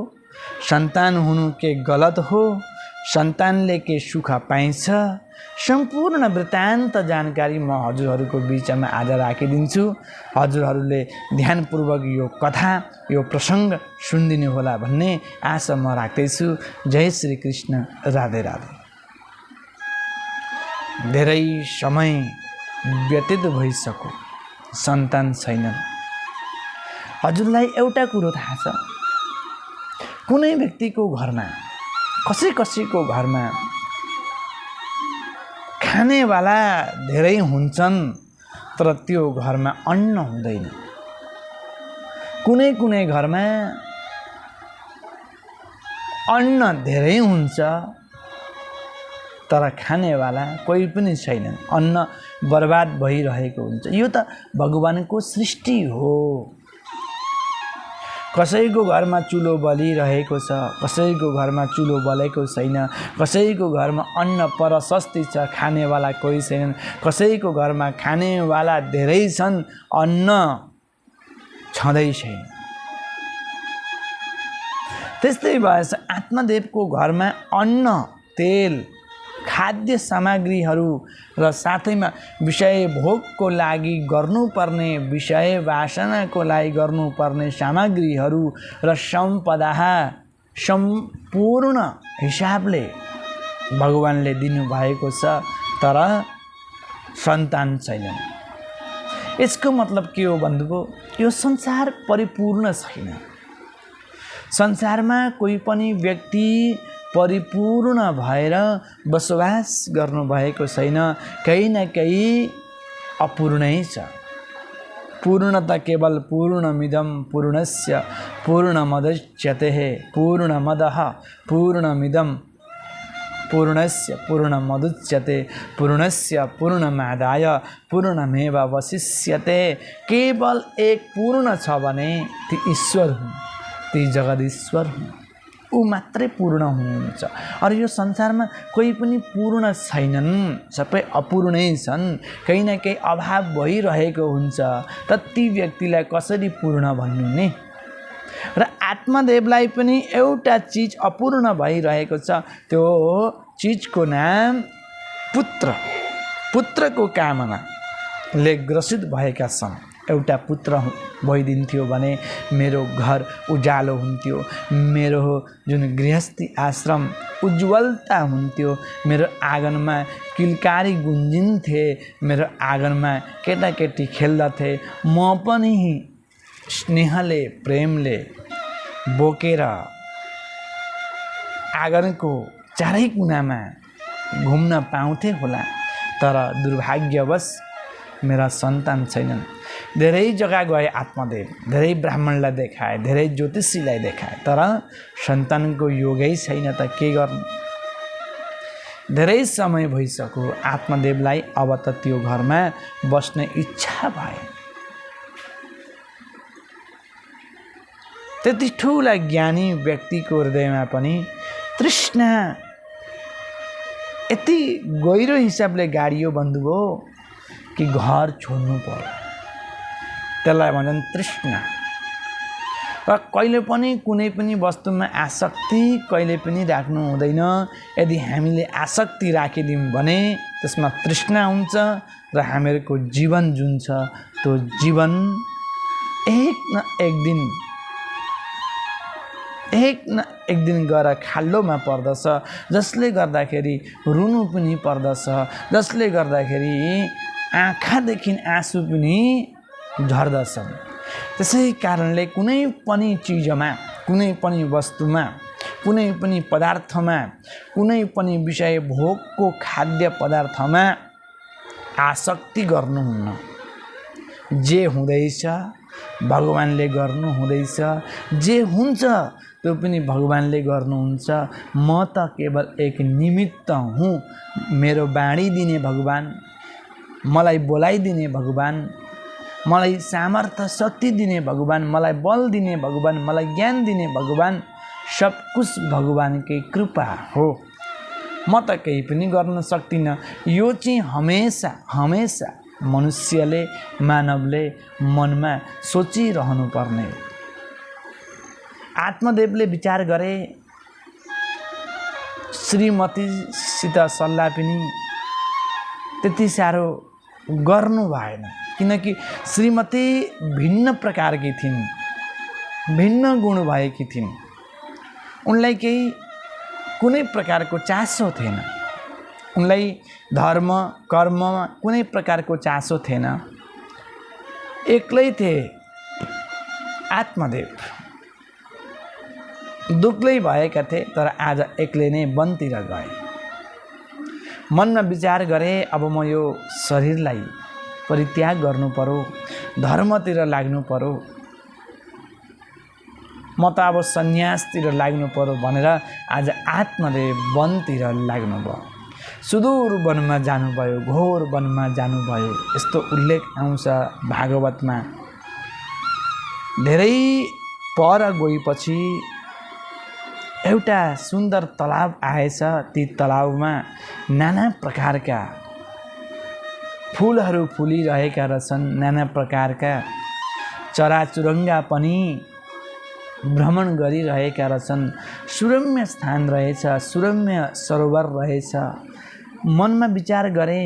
सन्तान हुनु के गलत हो, सन्तानले के सुख पाइन्छ, सम्पूर्ण वृत्तान्त जानकारी म हजुरहरूको बिचमा आज राखिदिन्छु। हजुरहरूले ध्यानपूर्वक यो कथा, यो प्रसङ्ग सुनिदिनु होला भन्ने आशा म राख्दैछु। जय श्री कृष्ण, राधे राधे। धेरै समय व्यतीत भइसक्यो, सन्तान छैनन्। हजुरलाई एउटा कुरो थाहा छ, कुनै व्यक्तिको घरमा, कसैको घरमा खानेवाला धेरै हुन्छन्, तर त्यो घरमा अन्न हुँदैन। कुनै घरमा अन्न धेरै हुन्छ, तर खानेवाला कोही पनि छैनन्, अन्न बर्बाद भइरहेको हुन्छ। यो त भगवानको सृष्टि हो। कसैको घरमा चुलो बलिरहेको छ, कसैको घरमा चुलो बलेको छैन, कसैको घरमा अन्न प्रशस्ति छ, खानेवाला कोही छैनन्, कसैको घरमा खानेवाला धेरै छन्, अन्न छँदै छैन। त्यस्तै भएछ आत्मदेवको घरमा अन्न, तेल, खाद्य सामग्रीहरू र साथैमा विषय भोगको लागि गर्नुपर्ने, विषय वासनाको लागि गर्नुपर्ने सामग्रीहरू र सम्पदा सम्पूर्ण हिसाबले भगवानले दिनुभएको छ, तर सन्तान छैनन्। यसको मतलब के हो भन्नुभयो? यो संसार परिपूर्ण छैन। संसारमा कोही पनि व्यक्ति परिपूर्ण भएर बसोबास गर्नुभएको छैन, कहीँ न कहीँ अपूर्णै छ। पूर्णता केवल पूर्णमिदं पूर्णस्य पूर्णमुदच्यते, पूर्णमदः पूर्णमिदं पूर्णस्य पूर्णमुदच्यते, पूर्णस्य पूर्णमादाय पूर्णमेवावशिष्यते। केवल एक पूर्ण छ भने ती ईश्वर हुन्, ती जगदीश्वर हुन्। ऊ मात्रै पूर्ण हुनुहुन्छ। अरू यो संसारमा कोही पनि पूर्ण छैनन्, सबै अपूर्णै छन्, केही न केही अभाव भइरहेको हुन्छ। त ती व्यक्तिलाई कसरी पूर्ण भन्नु नि? र आत्मदेवलाई पनि एउटा चिज अपूर्ण भइरहेको छ, त्यो चिजको नाम पुत्र। पुत्रको कामनाले ग्रसित भएका छन्। एउटा पुत्र भइदिन्थ्यो भने मेरो घर उज्यालो हुन्थ्यो, मेरो जुन गृहस्थी आश्रम उज्जवलता हुन्थ्यो, मेरो आँगनमा किलकारी गुन्जिन्थे, मेरो आँगनमा केटाकेटी खेल्दथे, म पनि स्नेहले प्रेमले बोकेर आँगनको चारै कुनामा घुम्न पाउँथे होला। तर दुर्भाग्यवश मेरा सन्तान छैनन्। धेरै जग्गा गए आत्मदेव, धेरै ब्राह्मणलाई देखाए, धेरै ज्योतिषीलाई देखाए, तर सन्तानको योगै छैन त के गर्नु? धेरै समय भइसक्यो आत्मदेवलाई अब त त्यो घरमा बस्ने इच्छा भए। त्यति ठुला ज्ञानी व्यक्तिको हृदयमा पनि तृष्णा यति गहिरो हिसाबले गाडियो बन्धुको कि घर छोड्नु पर्यो। त्यसलाई भन्छन् तृष्णा। र कहिले पनि कुनै पनि वस्तुमा आसक्ति कहिले पनि राख्नु हुँदैन। यदि हामीले आसक्ति राखिदियौँ भने त्यसमा तृष्णा हुन्छ र हामीहरूको जीवन जुन छ त्यो जीवन एक न एक दिन गएर खाल्डोमा पर्दछ, जसले गर्दाखेरि रुनु पनि पर्दछ, जसले गर्दाखेरि आँखादेखि आँसु पनि झर्दछन्। त्यसै कारणले कुनै पनि चिजमा, कुनै पनि वस्तुमा, कुनै पनि पदार्थमा, कुनै पनि विषय भोगको खाद्य पदार्थमा आसक्ति गर्नुहुन्न। जे हुँदैछ भगवानले गर्नु हुँदैछ, जे हुन्छ त्यो पनि भगवानले गर्नुहुन्छ। म त केवल एक निमित्त हुँ। मेरो बाणी दिने भगवान, मलाई बोलाइदिने भगवान, मलाई सामर्थ्य शक्ति दिने भगवान, मलाई बल दिने भगवान, मलाई ज्ञान दिने भगवान, सब कुछ भगवानकै कृपा हो। म त केही पनि गर्न सक्दिनँ। यो चाहिँ हमेसा हमेसा मनुष्यले, मानवले मनमा सोचिरहनु पर्ने। आत्मदेवले विचार गरे, श्रीमतीसित सल्लाह पनि त्यति साह्रो गर्नु भएन, किनकि श्रीमती भिन्न प्रकारकी थिइन्, भिन्न गुण भएकी थिइन्। उनलाई केही कुनै प्रकारको चासो थिएन, उनलाई धर्म कर्ममा कुनै प्रकारको चासो थिएन। एक्लै थिए आत्मदेव, दुक्लै भएका थिए, तर आज एक्लै नै वनतिर गए। मनमा विचार गरे, अब म यो शरीरलाई परित्याग गर्नु पर्यो, धर्मतिर लाग्नु पर्यो, म त अब सन्यासतिर लाग्नु पर्यो भनेर आज आत्मदेव वनतिर लाग्नुभयो। सुदूर वनमा जानुभयो, घोर वनमा जानुभयो। यस्तो उल्लेख आउँछ भागवतमा। धेरै पर गएपछि एउटा सुन्दर तलाब आएछ। ती तलाबमा नाना प्रकारका फुलहरू फुलिरहेका रहेछन्, नाना प्रकारका चराचुरुङ्गा पनि भ्रमण गरिरहेका रहेछन्। सुरम्य स्थान रहेछ, सुरम्य सरोवर रहेछ। मनमा विचार गरे,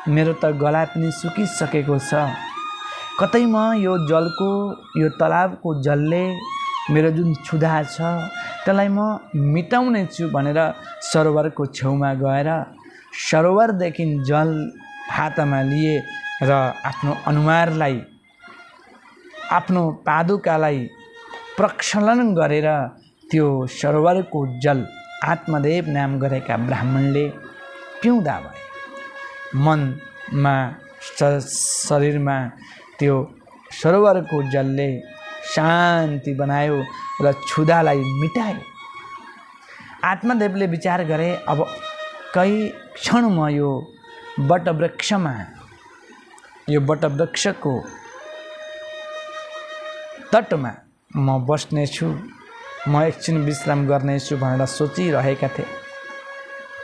मेरो त गला पनि सुकिसकेको छ, कतै म यो जलको, यो तलाबको जलले मेरो जुन क्षुधा छ त्यसलाई म मिटाउने छु भनेर सरोवरको छेउमा गएर सरोवरदेखि जल हातमा लिए र आफ्नो अनुहारलाई, आफ्नो पादुकालाई प्रक्षालन गरेर त्यो सरोवरको जल आत्मदेव नाम गरेका ब्राह्मणले पिउँदा भए। मनमा, शरीरमा त्यो सरोवरको जलले शान्ति बनायो र क्षुधालाई मिटायो। आत्मदेवले विचार गरे, अब कही क्षण म यो वटवृक्षमा, यो वटवृक्षको तटमा म बस्नेछु म एकछिन विश्राम गर्नेछु भनेर सोचिरहेका थिए।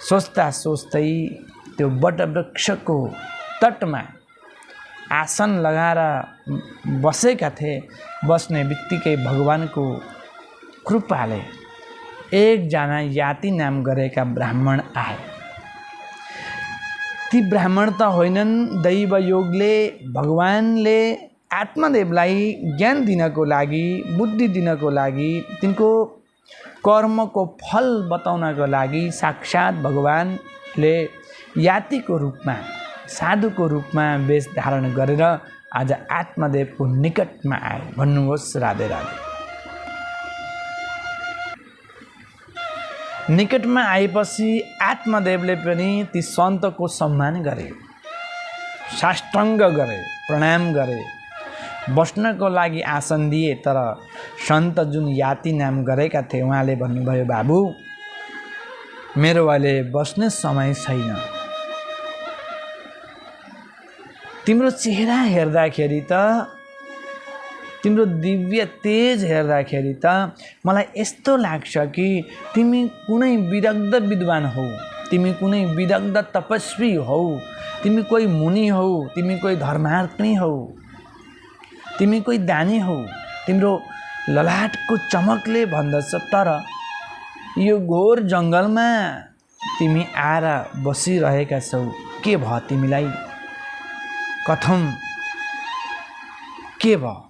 सोच्दा सोच्दै त्यो वटवृक्षको तटमा आसन लगाएर बसेका थिए। बस्ने बित्तिकै भगवानको कृपाले एकजना याति नाम गरेका ब्राह्मण आए। ती ब्राह्मण त होइनन्, दैवयोगले भगवानले आत्मदेवलाई ज्ञान दिनको लागि, बुद्धि दिनको लागि, तिनको कर्मको फल बताउनको लागि साक्षात भगवानले यातिको रूपमा, साधुको रूपमा वेश धारण गरेर आज आत्मदेवको निकटमा आए। भन्नुहोस् राधे राधे। निकटमा आएपछि आत्मदेवले पनि ती सन्तको सम्मान गरे, साष्टाङ्ग गरे, प्रणाम गरे, बस्नको लागि आसन दिए। तर सन्त जुन याति नाम गरेका थिए उहाँले भन्नुभयो, बाबु मेरो अहिले बस्ने समय छैन। तिम्रो चेहरा हेर्दाखेरि त, तिम्रो दिव्य तेज हेर्दाखेरि त मलाई यस्तो लाग्छ कि तिमी कुनै विदग्ध विद्वान हौ, तिमी कुनै विदग्ध तपस्वी हौ, तिमी कोही मुनि हौ, तिमी कोही धर्मार्थी हौ, तिमी कोही दानी हौ। तिम्रो ललाटको चमकले भन्दछ। तर यो घोर जङ्गलमा तिमी आएर बसिरहेका छौ, के भयो तिमीलाई? कथम के भयो?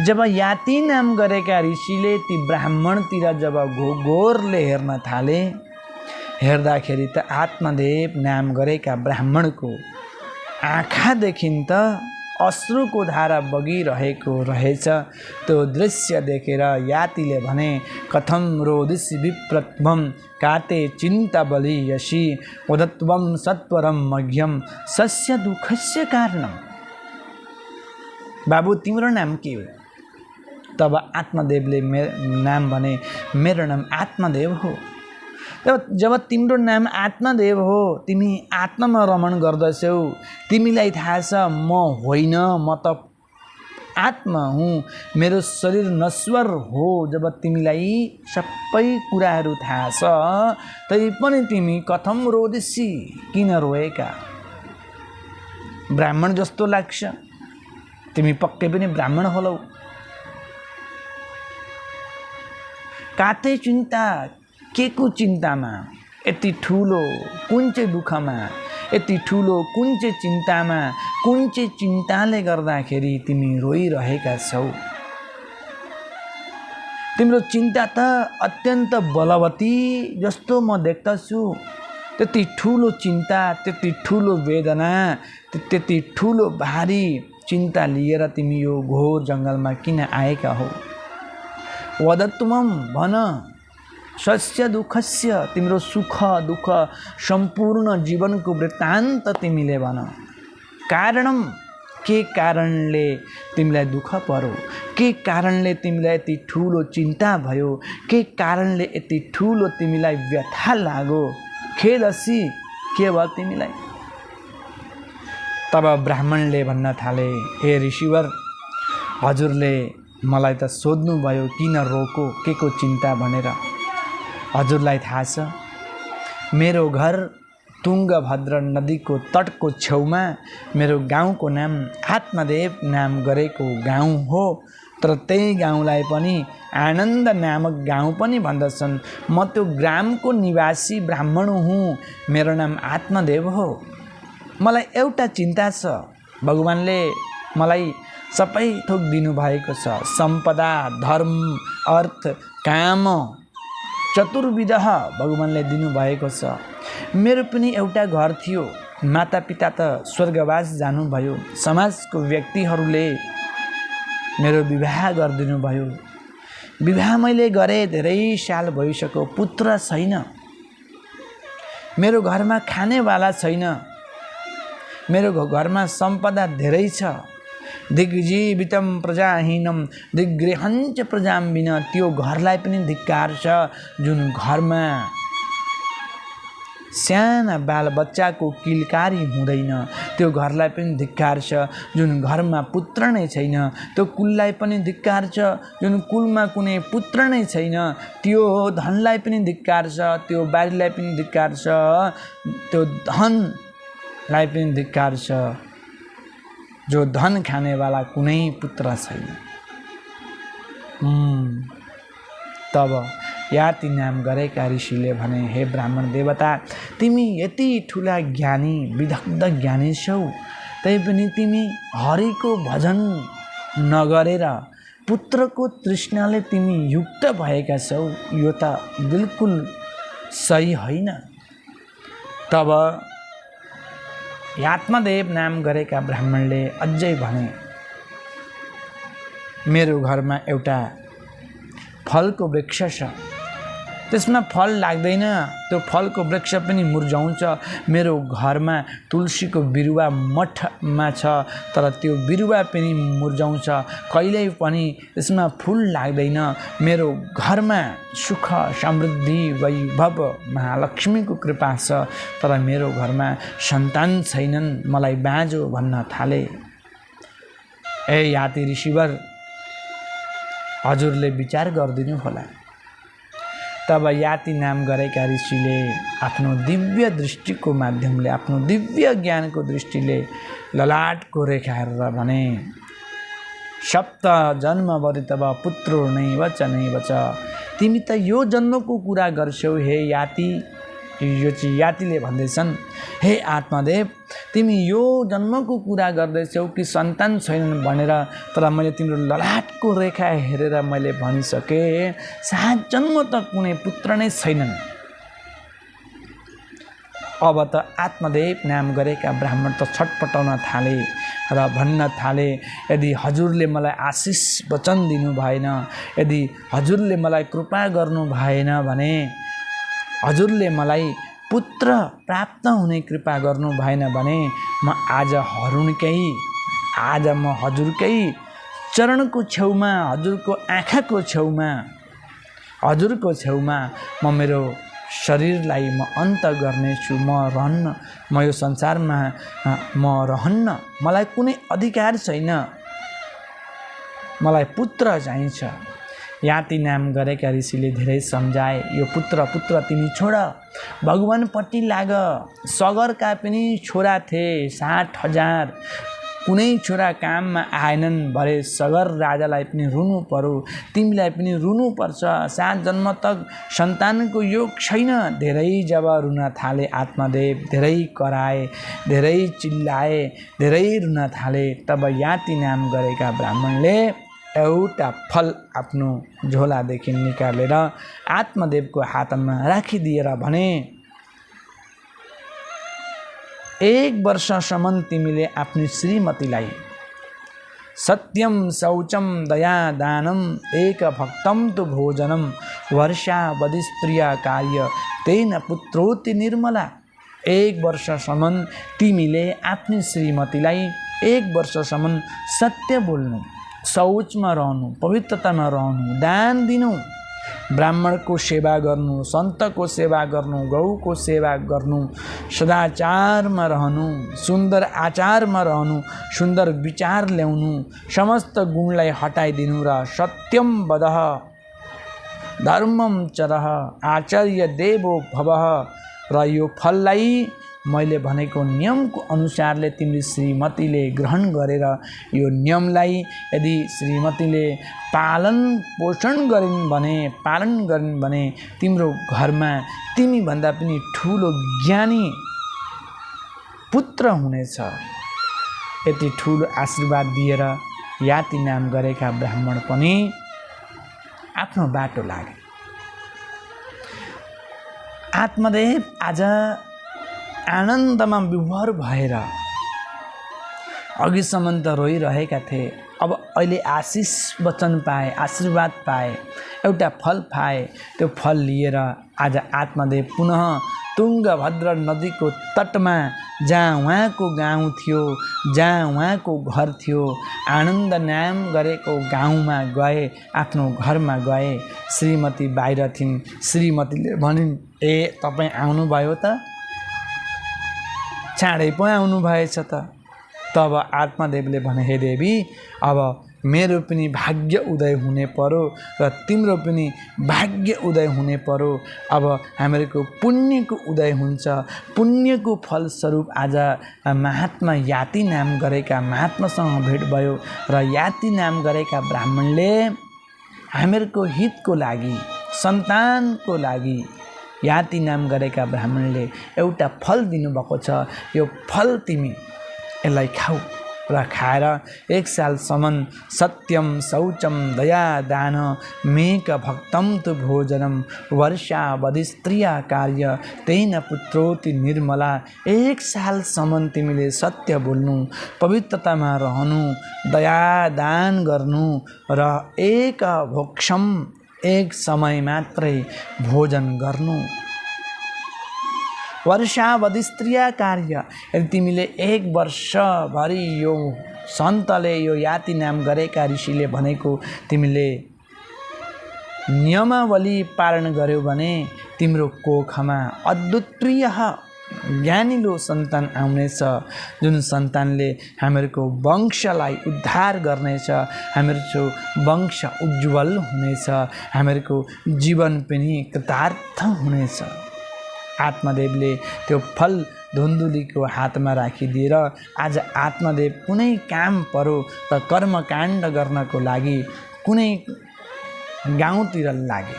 जब याति नाम गरेका ऋषिले ती ब्राह्मणतिर जब घोरले हेर्न थाले, हेर्दाखेरि त आत्मदेव नाम गरेका ब्राह्मणको आँखादेखि त अश्रुको धारा बगिरहेको रहेछ। त्यो दृश्य देखेर यातिले भने, कथम रोदिसि विप्रत्वम काते चिन्ता बलि यशी उदत्वम सत्वरम मघ्यम सस्य दुःखस्य कारणम। बाबु तिम्रो नाम के हो? तब आत्मदेवले नाम भने, मेरो नाम आत्मदेव हो। जब तिम्रो नाम आत्मदेव हो, तिमी आत्मामा रमण गर्दछौ, तिमीलाई थाहा छ म होइन, म त आत्मा हुँ, मेरो शरीर नश्वर हो। जब तिमीलाई सबै कुराहरू थाहा छ तै पनि तिमी कथम रोदिसी, किन रोएका? ब्राह्मण जस्तो लाग्छ, तिमी पक्कै पनि ब्राह्मण होलौ। काते चिन्ता, के को चिन्तामा? यति ठुलो कुन चाहिँ दुःखमा, यति ठुलो कुन चाहिँ चिन्तामा, कुन चाहिँ चिन्ताले गर्दाखेरि तिमी रोइरहेका छौ? तिम्रो चिन्ता त अत्यन्त बलवती जस्तो म देख्दछु। त्यति ठुलो चिन्ता, त्यति ठुलो वेदना, त्यति ठुलो भारी चिन्ता लिएर तिमी यो घोर जङ्गलमा किन आएका हौ? वदत्वम, भन, सस्य दुःखस्य, तिम्रो सुख दुःख सम्पूर्ण जीवनको वृत्तान्त तिमीले भन। कारणम, के कारणले तिमीलाई दुःख पर्यो? के कारणले तिमीलाई यति ठुलो चिन्ता भयो? के कारणले यति ठुलो तिमीलाई व्यथा लाग्यो? खेदसी, के भयो तिमीलाई? तब ब्राह्मणले भन्न थाले, हे ऋषिवर, हजुरले मलाई त सोध्नुभयो किन रोको, के को चिन्ता भनेर। हजुरलाई थाहा छ मेरो घर तुङ्गभद्र नदीको तटको छेउमा मेरो गाउँको नाम आत्मदेव नाम गरेको गाउँ हो। तर त्यही गाउँलाई पनि आनन्द नामक गाउँ पनि भन्दछन्। म त्यो ग्रामको निवासी ब्राह्मण हुँ, मेरो नाम आत्मदेव हो। मलाई एउटा चिन्ता छ, भगवानले मलाई सबै थोक दिनुभएको छ, सम्पदा, धर्म, अर्थ, काम, चतुर्विध भगवानले दिनुभएको छ। मेरो पनि एउटा घर थियो, मातापिता त स्वर्गवास जानुभयो, समाजको व्यक्तिहरूले मेरो विवाह गरिदिनु भयो। विवाह मैले गरेँ, धेरै साल भइसक्यो, पुत्र छैन, मेरो घरमा खानेवाला छैन, मेरो घरमा सम्पदा धेरै छ। दिग्जीवितम प्रजाहीनम दिग्गृहञ्च प्रजाम बिना, त्यो घरलाई पनि धिक्कार छ जुन घरमा साना बालबच्चाको किलकारी हुँदैन, त्यो घरलाई पनि धिक्कार छ। जुन घरमा पुत्र नै छैन त्यो कुललाई पनि धिक्कार छ। जुन कुलमा कुनै पुत्र नै छैन त्यो धनलाई पनि धिक्कार छ, त्यो बारीलाई पनि धिक्कार छ, त्यो धनलाई पनि धिक्कार छ जो धन खानेवाला कुनै पुत्र छैन। तब याति नाम गरेका ऋषिले भने, हे ब्राह्मण देवता, तिमी यति ठुला ज्ञानी विदग्ध ज्ञानी छौ, तैपनि तिमी हरिको भजन नगरेर पुत्रको तृष्णाले तिमी युक्त भएका छौ, यो त बिल्कुल सही होइन। तब आत्मदेव नाम गरेका ब्राह्मणले अझै भने, मेरो घरमा एउटा फलको वृक्ष छ, त्यसमा फल लाग्दैन, त्यो फलको वृक्ष पनि मुर्झाउँछ। मेरो घरमा तुलसीको बिरुवा मठमा छ, तर त्यो बिरुवा पनि मुर्झाउँछ, कहिल्यै पनि यसमा फुल लाग्दैन। मेरो घरमा सुख समृद्धि वैभव महालक्ष्मीको कृपा छ, तर मेरो घरमा सन्तान छैनन्, मलाई बाँझो भन्न थाले। ए याति ऋषिवर, हजुरले विचार गरिदिनु होला। तब याति नाम गरेका ऋषिले आफ्नो दिव्य दृष्टिको माध्यमले, आफ्नो दिव्य ज्ञानको दृष्टिले ललाटको रेखा हेरेर भने, सप्त जन्मभरि तब पुत्रो नैव च नैव च। तिमी त यो जन्मको कुरा गर्छौ हे याति। यो चाहिँ यातिले भन्दैछन्, हे आत्मदेव, तिमी यो जन्मको कुरा गर्दैछौ कि सन्तान छैनन् भनेर, तर मैले तिम्रो ललाटको रेखा हेरेर मैले भनिसकेँ 7 जन्म त कुनै पुत्र नै छैनन्। अब त आत्मदेव नाम गरेका ब्राह्मण त छटपटाउन थाले र भन्न थाले, यदि हजुरले मलाई आशिष वचन दिनु भएन, यदि हजुरले मलाई कृपा गर्नु भएन भने, हजुरले मलाई पुत्र प्राप्त हुने कृपा गर्नु भएन भने, म आज म हजुरकै चरणको छेउमा, हजुरको आँखाको छेउमा, हजुरको छेउमा म मेरो शरीरलाई म अन्त गर्नेछु। म रहन्न, म यो संसारमा म रहन्न, मलाई कुनै अधिकार छैन, मलाई पुत्र चाहिन्छ। याति नाम गरेका ऋषिले धेरै सम्झाए, यो पुत्र तिमी छोड, भगवानपट्टि लाग। सगरका पनि छोरा थिए 60,000, कुनै छोरा काममा आएनन् भरे सगर राजालाई पनि रुनु पर्यो, तिमीलाई पनि रुनु पर्छ, 7 जन्म तक सन्तानको योग छैन। धेरै जब रुन थाले आत्मदेव, धेरै कराए, धेरै चिल्लाए, धेरै रुन थाले। तब याति नाम गरेका ब्राह्मणले एउटा फल आफ्नो झोलादेखि निकालेर आत्मदेवको हातमा राखिदिएर भने, 1 वर्षसम्म तिमीले आफ्नो श्रीमतीलाई सत्यम शौचम दया दानम एक भक्तम तु भोजनम वर्षा वधिस्त्रिय कार्य तेन पुत्रोति निर्मला। 1 वर्षसम्म तिमीले आफ्नो श्रीमतीलाई 1 वर्षसम्म सत्य बोल्नु, शौचमा रहनु, पवित्रतामा रहनु, दान दिनु, ब्राह्मणको सेवा गर्नु, सन्तको सेवा गर्नु, गौको सेवा गर्नु, सदाचारमा रहनु, सुन्दर आचारमा रहनु, सुन्दर विचार ल्याउनु, समस्त गुणलाई हटाइदिनु र सत्यम वदः धर्मम चरः आचार्य देवो भवः। र यो फललाई मैले भनेको नियमको अनुसारले तिम्रो श्रीमतीले ग्रहण गरेर, यो नियमलाई यदि श्रीमतीले पालन गरिन् भने तिम्रो घरमा तिमी भन्दा पनि ठुलो ज्ञानी पुत्र हुनेछ। यति ठुलो आशीर्वाद दिएर याति नाम गरेका ब्राह्मण पनि आफ्नो बाटो लागे। आत्मदेव आज आनन्दमा विभोर भएर अघिसम्म त रोइरहेका थिए, अब अहिले आशिष वचन पाए, आशीर्वाद पाए, एउटा फल पाए। त्यो फल लिएर आज आत्मदेव पुनः तुङ्गभद्र नदीको तटमा, जहाँ उहाँको गाउँ थियो, जहाँ उहाँको घर थियो, आनन्द नाम गरेको गाउँमा गए, आफ्नो घरमा गए। श्रीमती बाहिर थिइन्। श्रीमतीले भनिन्, ए तपाईँ आउनुभयो त, चाँडै पो आउनु भएछ त। तब आत्मादेवले भने, हे देवी, अब मेरो पनि भाग्य उदय हुने पर्यो र तिम्रो पनि भाग्य उदय हुने पर्यो। अब हामीहरूको पुण्यको उदय हुन्छ। पुण्यको फलस्वरूप आज महात्मा याति नाम गरेका महात्मासँग भेट भयो र याति नाम गरेका ब्राह्मणले हामीहरूको हितको लागि, सन्तानको लागि याति नाम गरेका ब्राह्मणले एउटा फल दिनुभएको छ। यो फल तिमी यसलाई खाऊ र खाएर 1 सालसम्म सत्यम शौचम दया दान मेक भक्तम तु भोजनम वर्षावधि स्त्रिया कार्य तेन पुत्रोति निर्मला। 1 सालसम्म तिमीले सत्य बोल्नु, पवित्रतामा रहनु, दया दान गर्नु र एक भोक्षम, एक समय मात्रै भोजन गर्नु। वर्षावधि स्त्रिया कार्य, यदि तिमीले 1 वर्षभरि यो सन्तले, यो याति नाम गरेका ऋषिले भनेको तिमीले नियमावली पालन गर्यौ भने तिम्रो कोखमा अद्वितीय ज्ञानिलो सन्तान आउनेछ, जुन सन्तानले हामीहरूको वंशलाई उद्धार गर्नेछ, हामीहरूको वंश उज्जवल हुनेछ, हामीहरूको जीवन पनि कृतार्थ हुनेछ। आत्मादेवले त्यो फल धुन्दुलीको हातमा राखिदिएर आज आत्मादेव कुनै काम पर्यो र कर्मकाण्ड गर्नको लागि कुनै गाउँतिर लागे।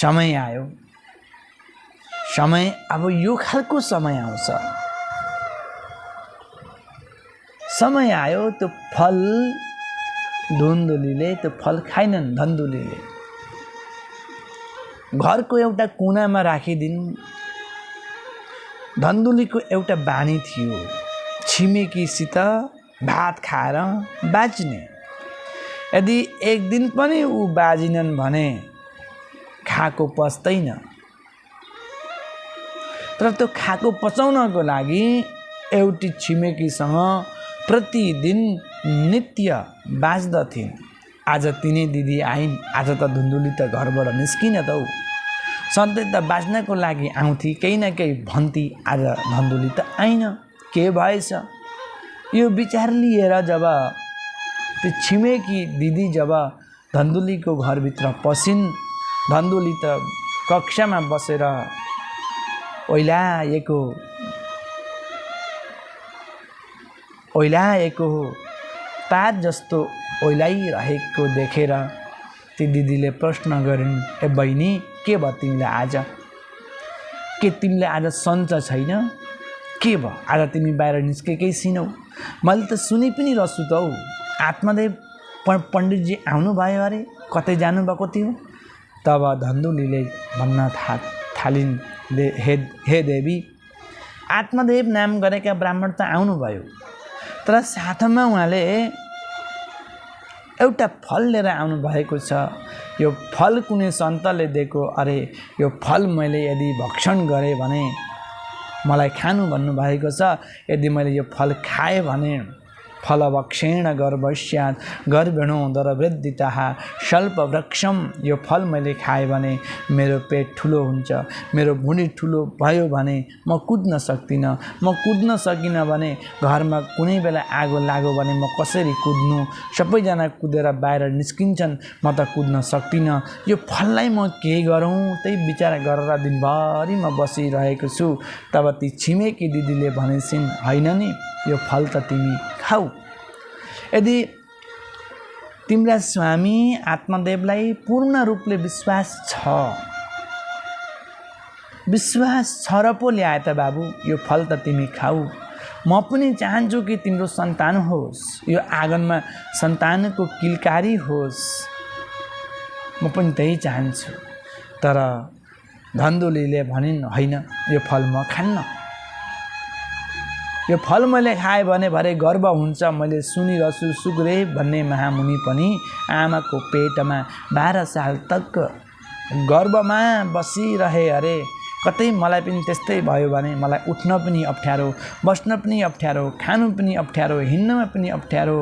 समय आयो, समय अब यो खालको समय आउँछ। समय आयो, त्यो फल धुन्दुलीले त्यो फल खाइनन्। धन्दुलीले घरको एउटा कुनामा राखिदिन्। धन्दुलीको एउटा बानी थियो, छिमेकीसित भात खाएर बाँच्ने। यदि एक दिन पनि ऊ बाजिनन् भने खाएको पच्दैन। तर त्यो खाएको पचाउनको लागि एउटी छिमेकीसँग प्रतिदिन नित्य बाँच्दथिन्। आज तिनै दिदी आइन्, आज त धुन्दुली त घरबाट निस्किन त ऊ। सधैँ त बाँच्नको लागि आउँथे, केही न केही भन्थे। आज धन्दुली त आइन, के भएछ? यो विचार लिएर जब त्यो छिमेकी दिदी जब धन्दुलीको घरभित्र पसिन्, धन्दुली त कक्षामा बसेर ओइलाएको पात जस्तो ओइलाइरहेको देखेर ती दिदीले प्रश्न गरिन्, ए बहिनी, के भयो तिमीलाई आज? के तिमीलाई आज सन्च छैन? के भयो आज तिमी बाहिर निस्केकै छैनौ? मैले त सुनि पनि रहेछु त हौ, आत्मादेव पण्डितजी आउनुभयो अरे, कतै जानुभएको थियो? तब धन्दुलीले भन्न थालिन्, हे देवी, आत्मादेव नाम गरेका ब्राह्मण त आउनुभयो, तर साथमा उहाँले एउटा फल लिएर आउनु भएको छ। यो फल कुनै सन्तले दिएको, अरे यो फल मैले यदि भक्षण गरेँ भने मलाई खानु भन्नुभएको छ। यदि मैले यो फल खाएँ भने फलभक्षेण गर्भस्यात् गर्भिणो दरवृद्धितः स्वल्पवृक्षम। यो फल मैले खाएँ भने मेरो पेट ठुलो हुन्छ, मेरो भुँडी ठुलो भयो भने म कुद्न सक्दिनँ, म कुद्न सकिनँ भने घरमा कुनै बेला आगो लाग्यो भने म कसरी कुद्नु? सबैजना कुदेर बाहिर निस्किन्छन्, म त कुद्न सक्दिनँ। यो फललाई म के गरौँ त्यही विचार गरेर दिनभरि म बसिरहेको छु। तब ती छिमेकी दिदीले भनेछिन्, होइन नि, यो फल त तिमी खाऊ। यदि तिम्रा स्वामी आत्मादेवलाई पूर्ण रूपले विश्वास छ र पो ल्याए त बाबु, यो फल त तिमी खाऊ। म पनि चाहन्छु कि तिम्रो सन्तान होस्, यो आँगनमा सन्तानको किलकारी होस्, म पनि त्यही चाहन्छु। तर धन्दुलीले भनिन्, होइन, यो फल म खान्न। यो फल मैले खाएँ भने भरे गर्व हुन्छ। मैले सुनिरहेछु, सुग्रीव भन्ने महामुनि पनि आमाको पेटमा 12 साल तक गर्भमा बसिरहे अरे। कतै मलाई पनि त्यस्तै भयो भने मलाई उठ्न पनि अप्ठ्यारो, बस्न पनि अप्ठ्यारो, खानु पनि अप्ठ्यारो, हिँड्नमा पनि अप्ठ्यारो।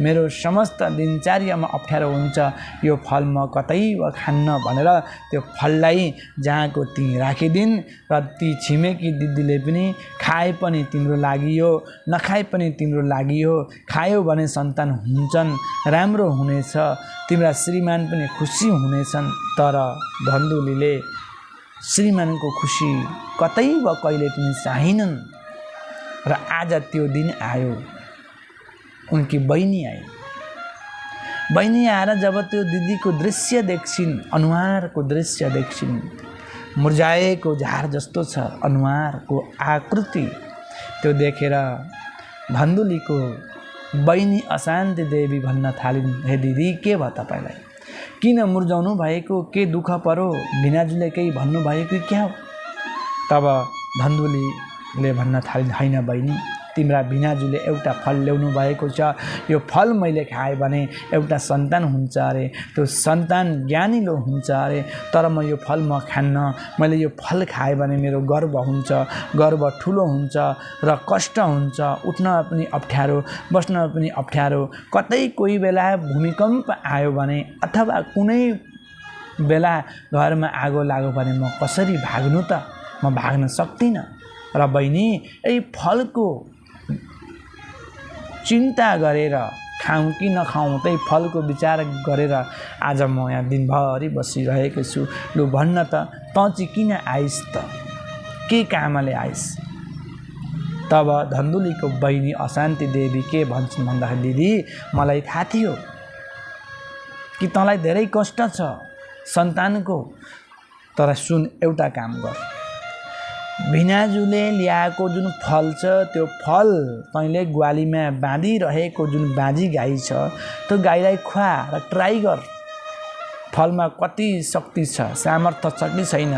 मेरो समस्त दिनचर्यामा अप्ठ्यारो हुन्छ, यो फल म कतै खान्न भनेर त्यो फललाई जहाँको त्यहीँ राखिदिन् र ती छिमेकी दिदीले पनि खाए पनि तिम्रो लागि हो, नखाए पनि तिम्रो लागि हो, खायो भने सन्तान हुन्छन्, राम्रो हुनेछ, तिम्रा श्रीमान पनि खुसी हुनेछन्। तर धन्दुलीले श्रीमानको खुसी कतै वा कहिले पनि चाहिनन् र आज त्यो दिन आयो। उनकी बहिनी आई। बहिनी आएर जब त्यो दिदीको दृश्य देख्छिन्, अनुहारको दृश्य देख्छिन्, मुर्झाएको झार जस्तो छ अनुहारको आकृति, त्यो देखेर धन्दुलीको बहिनी अशान्ति देवी भन्न थालिन्, हे दिदी के भयो तपाईँलाई, किन मुर्झाउनु भएको, के दुःख पर्यो, भिनाजुले केही भन्नुभएको क्या हो? तब धन्दुलीले भन्न थालिन्, होइन बहिनी, तिम्रा भिनाजुले एउटा फल ल्याउनु भएको छ, यो फल मैले खाएँ भने एउटा सन्तान हुन्छ अरे, त्यो सन्तान ज्ञानीलो हुन्छ अरे, तर म यो फल म खान्न, मैले यो फल खाएँ भने मेरो गर्व हुन्छ, गर्व ठुलो हुन्छ र कष्ट हुन्छ, उठ्न पनि अप्ठ्यारो, बस्न पनि अप्ठ्यारो, कतै कोही बेला भूमिकम्प आयो भने अथवा कुनै बेला घरमा आगो लाग्यो भने म कसरी भाग्नु त, म भाग्न सक्दिनँ। र बहिनी यही फलको चिन्ता गरेर खाऊँ कि नखाऊँ, त्यही फलको विचार गरेर आज म यहाँ दिनभरि बसिरहेको छु। लु भन्न त, तँ चाहिँ किन आइस् त, के कामले आइस्? तब धन्दुलीको बहिनी अशान्ति देवी के भन्छन् भन्दाखेरि, दिदी मलाई थाहा थियो कि तँलाई धेरै कष्ट छ सन्तानको, तर सुन एउटा काम गर, भिनाजुले ल्याएको जुन फल छ त्यो फल तैँले ग्वालीमा बाँधिरहेको जुन बाँझी गाई छ त्यो गाईलाई खुवा र ट्राई गर, फलमा कति शक्ति छ, सामर्थ्य छ कि छैन।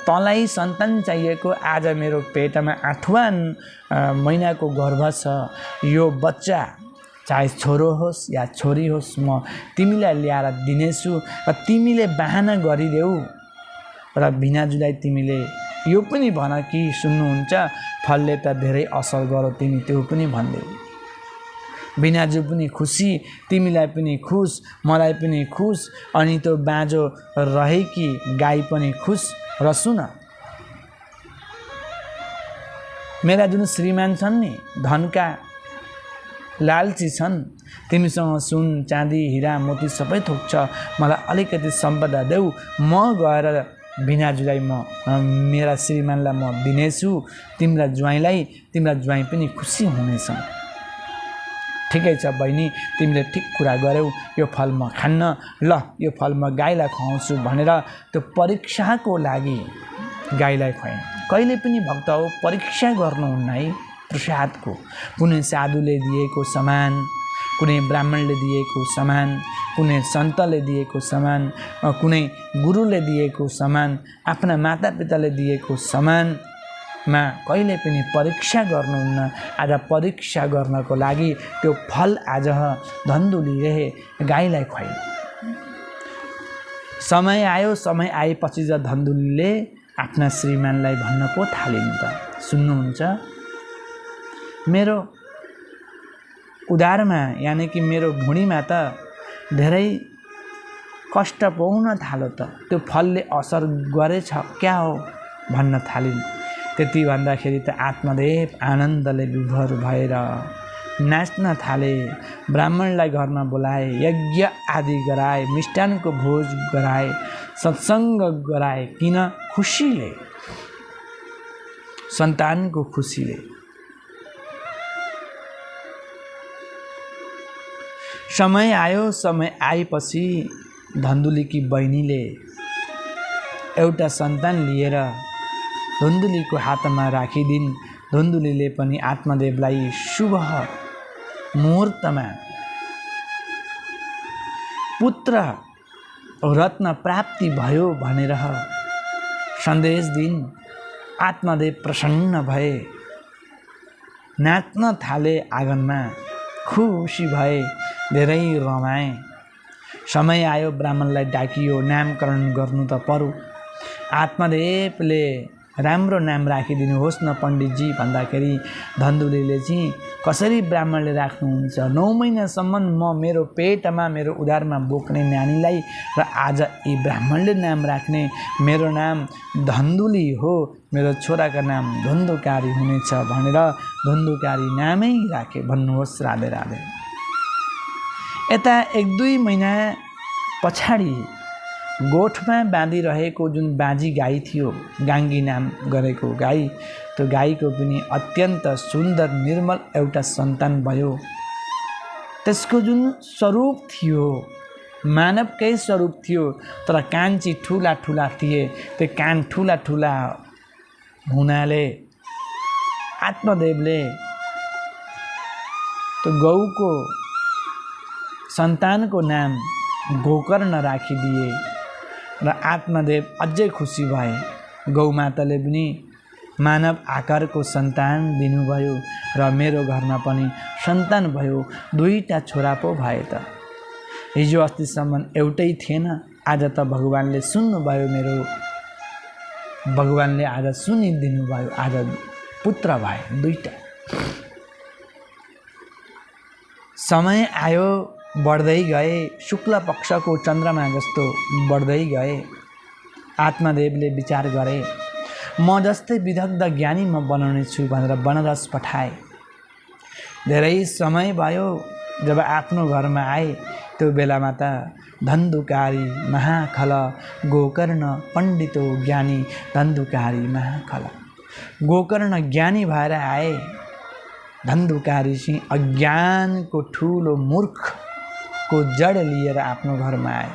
तँलाई सन्तान चाहिएको, आज मेरो पेटमा 8वाँ महिनाको गर्भ छ, यो बच्चा चाहे छोरो होस् या छोरी होस् म तिमीलाई ल्याएर दिनेछु र तिमीले बहाना गरिदेऊ र भिनाजुलाई तिमीले यो पनि भन कि सुन्नुहुन्छ फलले त धेरै असर गर्यो, तिमी त्यो पनि भनिदेऊ। भिनाजु पनि खुसी, तिमीलाई पनि खुस, मलाई पनि खुस, अनि त्यो बाँझो रहेकी गाई पनि खुस। र सुन, मेरा जुन श्रीमान छन् नि, धनका लालची छन्, तिमीसँग सुन चाँदी हिरा मोती सबै थोक छ, मलाई अलिकति सम्पदा देऊ, म गएर भिनाजुलाई म मेरा श्रीमानलाई म दिनेछु, तिम्रा ज्वाइँ पनि खुसी हुनेछन्। ठिकै छ बहिनी, तिमीले ठिक कुरा गर्यौ, यो फल म खान्न, ल यो फल म गाईलाई खुवाउँछु भनेर त्यो परीक्षाको लागि गाईलाई खुवाएँ। कहिले पनि भक्त हो परीक्षा गर्नुहुन्न है प्रसादको, कुनै साधुले दिएको सामान, कुनै ब्राह्मणले दिएको सामान, कुनै सन्तले दिएको सामान, कुनै गुरुले दिएको सामान, आफ्ना मातापिताले दिएको सामानमा कहिले पनि परीक्षा गर्नुहुन्न। आज परीक्षा गर्नको लागि त्यो फल आज धन्दुलीले गाईलाई खुवाइन्। समय आयो, समय आएपछि धन्दुलीले आफ्ना श्रीमानलाई भन्न पो थालिन् त, सुन्नुहुन्छ, मेरो उदारमा यानि कि मेरो भुँडीमा त धेरै कष्ट पाउन थाल्यो त, त्यो फलले असर गरेछ क्या हो भन्न थालिन्। त्यति भन्दाखेरि त आत्मदेव आनन्दले विभोर भएर नाच्न थाले, ब्राह्मणलाई घरमा बोलाए, यज्ञ आदि गराए, मिष्टानको भोज गराए, सत्सङ्ग गराए, किन? खुसीले, सन्तानको खुसीले। समय आयो, समय आएपछि धन्दुलीकी बहिनीले एउटा सन्तान लिएर धन्दुलीको हातमा राखिदिन्। धन्दुलीले पनि आत्मदेवलाई शुभ मुहुर्तमा पुत्र रत्न प्राप्ति भयो भनेर सन्देश दिन्। आत्मदेव प्रसन्न भए, नाच्न थाले, आँगनमा खुसी भए, धेरै रमाए। समय आयो, ब्राह्मणलाई डाकियो, नामकरण गर्नु त पर्यो। आत्मदेवले राम्रो नाम राखिदिनुहोस् न पण्डितजी भन्दाखेरि धन्दुलीले चाहिँ कसरी ब्राह्मणले राख्नुहुन्छ 9 महिनासम्म म मेरो पेटमा मेरो उदरमा बोक्ने नानीलाई र आज यी ब्राह्मणले नाम राख्ने मेरो नाम धन्दुली हो मेरो छोराको नाम धुन्धुकारी हुनेछ भनेर धुन्धुकारी नामै राखे भन्नुहोस् राधे राधे। यता 1-2 महिना पछाडि गोठमा बाँधिरहेको जुन बाँझी गाई थियो गाङ्गी नाम गरेको गाई त्यो गाईको पनि अत्यन्त सुन्दर निर्मल एउटा सन्तान भयो। त्यसको जुन स्वरूप थियो मानवकै स्वरूप थियो तर कान चाहिँ ठुला ठुला थिए। त्यो कान ठुला ठुला हुनाले आत्मदेवले त्यो गौको सन्तानको नाम गोकर्ण राखिदिए र आत्मदेव अझै खुसी भए। गौमाताले पनि मानव आकारको सन्तान दिनुभयो र मेरो घरमा पनि सन्तान भयो। 2टा छोरा पो भए त। हिजो अस्तिसम्म एउटै थिएन, आज त भगवानले सुन्नुभयो मेरो। भगवानले आज सुनिदिनु भयो, आज पुत्र भए 2टा। समय आयो बढ्दै गए, शुक्ल पक्षको चन्द्रमा जस्तो बढ्दै गए। आत्मदेवले विचार गरे म जस्तै विदग्ध ज्ञानी म बनाउने छु भनेर वनरस पठाए। धेरै समय भयो जब आफ्नो घरमा आए त्यो बेलामा त धन्दुकारी महाखल गोकर्ण पण्डितो ज्ञानी धन्दुकारी महाखल। गोकर्ण ज्ञानी भएर आए, धन्दुकारी सिंह अज्ञानको ठुलो मूर्खको जड लिएर आफ्नो घरमा आए।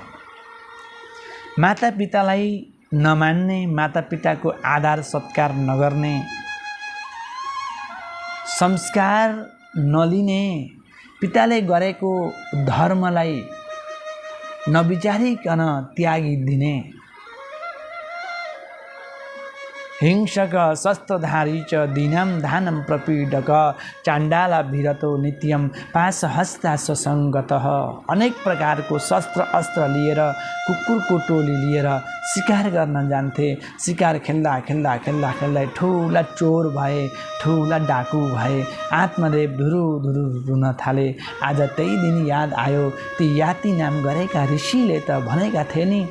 मातापितालाई नमान्ने, मातापिताको आदर सत्कार नगर्ने, संस्कार नलिने, पिताले गरेको धर्मलाई नविचारिकन त्यागिदिने, हिंसक शस्त्रधारी च दीनं दानं प्रपीडक चाण्डाल भिरतो नित्यं पाशहस्ता ससङ्गतः। अनेक प्रकारको शस्त्र अस्त्र लिएर कुकुरको टोली लिएर शिकार गर्न जान्थे। शिकार खेल्दा खेल्दा खेल्दा खेल्दै ठुला चोर भए, ठुला डाकु भए। आत्मदेव धुरु धुरु रुन थाले। आज त्यही दिन याद आयो, ती याति नाम गरेका ऋषिले त भनेका थिए नि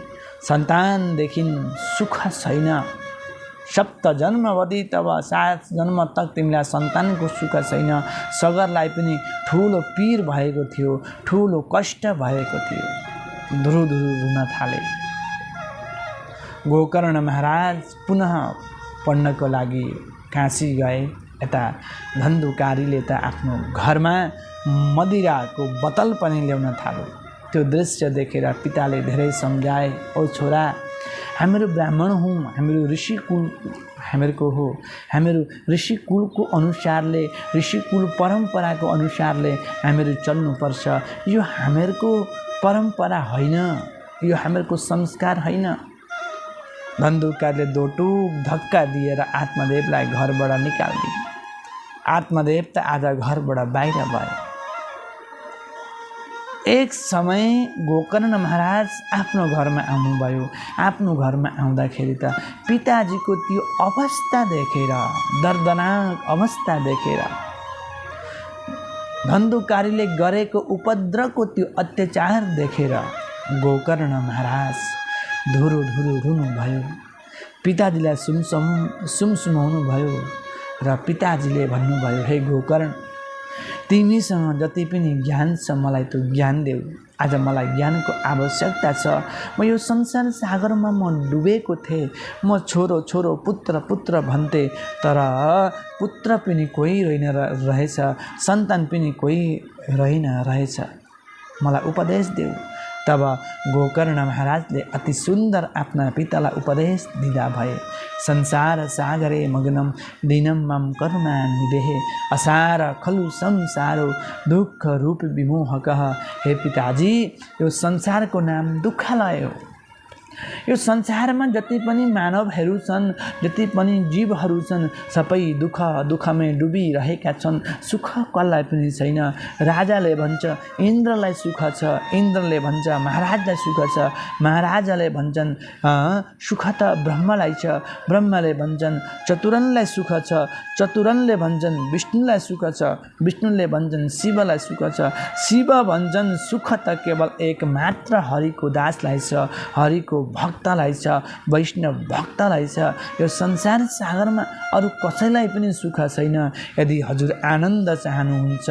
सन्तानदेखि सुख छैन, 7 जन्मवधि तब 7 जन्म तक तिमीलाई सन्तानको सुख छैन। सगरलाई पनि ठुलो पीर भएको थियो, ठुलो कष्ट भएको थियो। धुरु धुरु रुन थाले। गोकर्ण महाराज पुनः पढ्नको लागि काशी गए। यता धन्दुकारीले त आफ्नो घरमा मदिराको बोतल पनि ल्याउन थाल्यो। त्यो दृश्य देखेर पिताले धेरै सम्झाए, ओ छोरा हामीहरू ब्राह्मण हौँ, हामीहरू ऋषिकुल हामीहरूको हो, हामीहरू ऋषिकुलको अनुसारले, ऋषिकुल परम्पराको अनुसारले हामीहरू चल्नुपर्छ। यो हामीहरूको परम्परा होइन, यो हामीहरूको संस्कार होइन। धन्दुकारीले दोटुक धक्का दिएर आत्मदेवलाई घरबाट निकालिदिए। आत्मदेव त आज घरबाट बाहिर भए। एक समय गोकर्ण महाराज आफ्नो घरमा आउनुभयो। आफ्नो घरमा आउँदाखेरि त पिताजीको त्यो अवस्था देखेर, दर्दनाक अवस्था देखेर, धन्दुकारीले गरेको उपद्रवको त्यो अत्याचार देखेर गोकर्ण महाराज धुरु धुरु रुनुभयो। पिताजीलाई सुमसुमाउनु भयो र पिताजीले भन्नुभयो, हे गोकर्ण तिमीसँग जति पनि ज्ञान छ मलाई त्यो ज्ञान देऊ। आज मलाई ज्ञानको आवश्यकता छ। म यो संसार सागरमा म डुबेको थिएँ। म छोरो छोरो पुत्र पुत्र भन्थे, तर पुत्र पनि कोही रहेछ, सन्तान पनि कोही रहेछ। मलाई उपदेश देऊ। तब गोकर्ण महाराजले अति सुन्दर आफ्ना पितालाई उपदेश दिँदा भए। संसार सागरे मग्नम दिनम मम कर्मा निदेहे असार खलु संसारो दुःख रूप विमोहकः। हे पिताजी, यो संसारको नाम दुःखालय हो। यो संसारमा जति पनि मानवहरू छन्, जति पनि जीवहरू छन्, सबै दुःखमै डुबिरहेका छन्। सुख कसलाई पनि छैन। राजाले भन्छ इन्द्रलाई सुख छ, इन्द्रले भन्छ महाराजलाई सुख छ, महाराजाले भन्छन् सुख त ब्रह्मलाई छ, ब्रह्मले भन्छन् चतुरनलाई सुख छ, चतुरनले भन्छन् विष्णुलाई सुख छ, विष्णुले भन्छन् शिवलाई सुख छ, शिव भन्छन् सुख त केवल एक मात्र हरिको दासलाई छ, हरिको भक्तलाई छ, वैष्णव भक्तलाई छ। यो संसार सागरमा अरू कसैलाई पनि सुख छैन। यदि हजुर आनन्द चाहनुहुन्छ,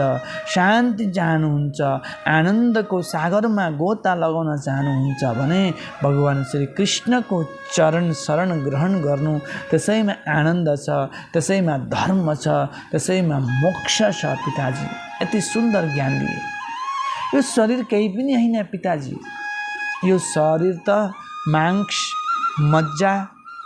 शान्ति चाहनुहुन्छ, आनन्दको सागरमा गोता लगाउन चाहनुहुन्छ भने भगवान श्री कृष्णको चरण शरण ग्रहण गर्नु। त्यसैमा आनन्द छ, त्यसैमा धर्म छ, त्यसैमा मोक्ष छ। पिताजी यति सुन्दर ज्ञान दिए। यो शरीर केही पनि होइन पिताजी। यो शरीर त मांस मज्जा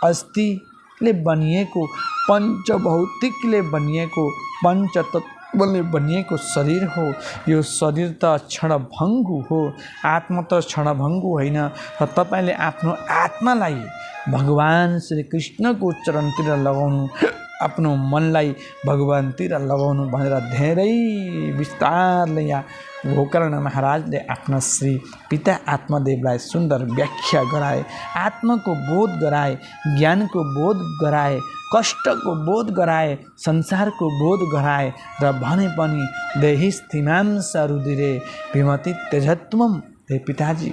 अस्थिले बनिएको, पञ्चभौतिकले बनिएको, पञ्चतत्वले बनिएको शरीर हो। यो शरीर त क्षणभङ्गु हो, आत्मा त क्षणभङ्गु होइन। र तपाईँले आफ्नो आत्मालाई भगवान श्री कृष्णको चरणतिर लगाउनु, आफ्नो मनलाई भगवानतिर लगाउनु भनेर धेरै विस्तारले यहाँ गोकर्ण महाराजले आफ्ना श्री पिता आत्मदेवलाई सुन्दर व्याख्या गराए, आत्माको बोध गराए, ज्ञानको बोध गराए, कष्टको बोध गराए, संसारको बोध गराए र भने पनि देहिस्थिमांस रुधिरे विमति तेजत्वम। हे पिताजी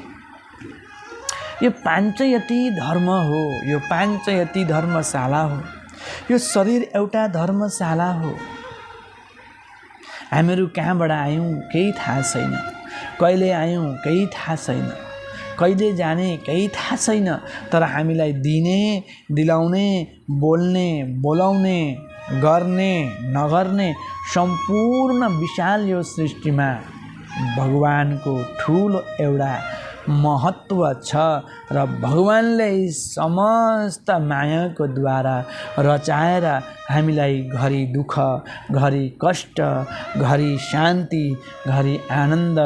यो पाञ्चयति धर्म हो, यो पाञ्चयति धर्मशाला हो। यो शरीर एउटा धर्मशाला हो। हामीहरू कहाँबाट आयौँ केही थाहा छैन, कहिले आयौँ केही थाहा छैन, कहिले जाने केही थाहा छैन। तर हामीलाई दिने, दिलाउने, बोल्ने, बोलाउने, गर्ने, नगर्ने सम्पूर्ण विशाल यो सृष्टिमा भगवानको ठुलो एउटा महत्त्व छ। र भगवानले समस्त मायाको द्वारा रचाएर हामीलाई घरि दुःख, घरि कष्ट, घरि शान्ति, घरि आनन्द,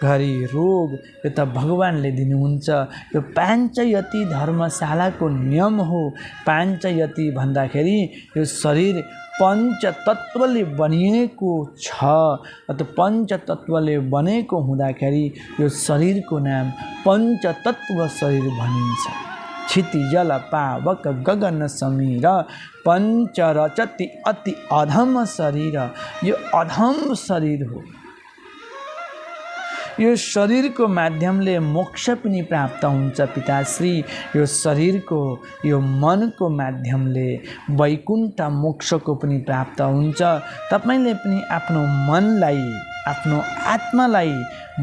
घरि रोग यो त भगवानले दिनुहुन्छ। यो पाञ्चयति धर्मशालाको नियम हो। पाञ्चयति भन्दाखेरि यो शरीर पञ्चतत्वले बनिएको छ। त पञ्चतत्वले बनेको हुँदाखेरि यो शरीरको नाम पञ्चतत्व शरीर भनिन्छ। क्षिति जल पावक गगन समीर पञ्च रचति अति अधम शरीर। यो अधम शरीर हो। यो शरीरको माध्यमले मोक्ष पनि प्राप्त हुन्छ पिताश्री। यो शरीरको, यो मनको माध्यमले वैकुण्ठ मोक्षको पनि प्राप्त हुन्छ। तपाईले पनि आफ्नो मनलाई, आफ्नो आत्मालाई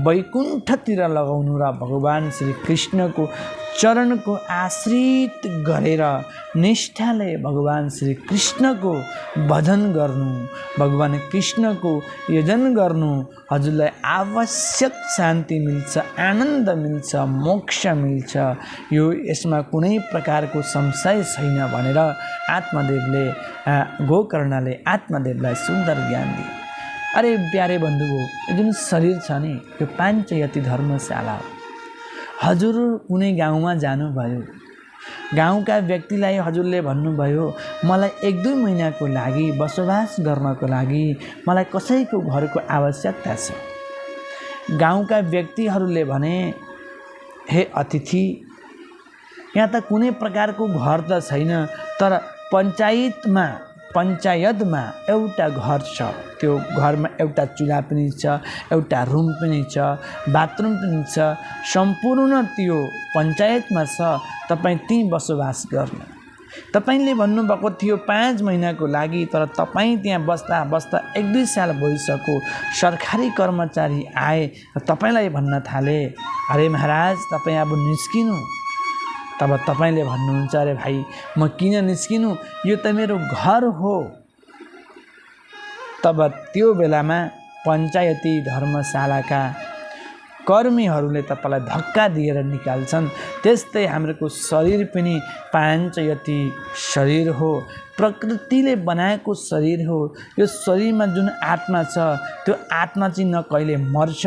वैकुण्ठतिर लगाउनु र भगवान श्री कृष्णको चरणको आश्रित गरेर निष्ठाले भगवान श्री कृष्णको भजन गर्नु, भगवान कृष्णको यजन गर्नु। हजुरलाई आवश्यक शान्ति मिल्छ, आनन्द मिल्छ, मोक्ष मिल्छ। यो यसमा कुनै प्रकारको संशय छैन भनेर आत्मदेवले, गोकर्णले आत्मदेवलाई सुन्दर ज्ञान दिए। अरे प्यारे बन्धुको, यो जुन शरीर छ नि यो पाञ्चयति धर्मशाला हो। हजुर कुनै गाउँमा जानुभयो, गाउँका व्यक्तिलाई हजुरले भन्नुभयो मलाई 1-2 महिनाको लागि बसोबास गर्नको लागि मलाई कसैको घरको आवश्यकता छ। गाउँका व्यक्तिहरूले भने हे अतिथि, यहाँ त कुनै प्रकारको घर त छैन, तर पञ्चायतमा एउटा घर छ। त्यो घरमा एउटा चुल्हा पनि छ, एउटा रुम पनि छ, बाथरुम पनि छ, सम्पूर्ण त्यो पञ्चायतमा छ। तपाईँ त्यहीँ बसोबास गर्नु। तपाईले भन्नुभएको थियो 5 महिनाको लागि, तर तपाईँ त्यहाँ बस्दा बस्दा 1-2 साल भइसक्यो। सरकारी कर्मचारी आए र तपाईलाई भन्न थाले अरे महाराज तपाईँ अब निस्किनु। तब तपाईले भन्नुहुन्छ अरे भाइ म किन निस्किनु, यो त मेरो घर हो। तब त्यो बेलामा पञ्चायती धर्मशालाका कर्मीहरूले तपाईलाई धक्का दिएर निकाल्छन्। त्यस्तै हाम्रो शरीर पनि पाञ्चयती शरीर हो। प्रकृतिले बनाएको शरीर हो। यो शरीरमा जुन आत्मा छ त्यो आत्मा चाहिँ न कहिले मर्छ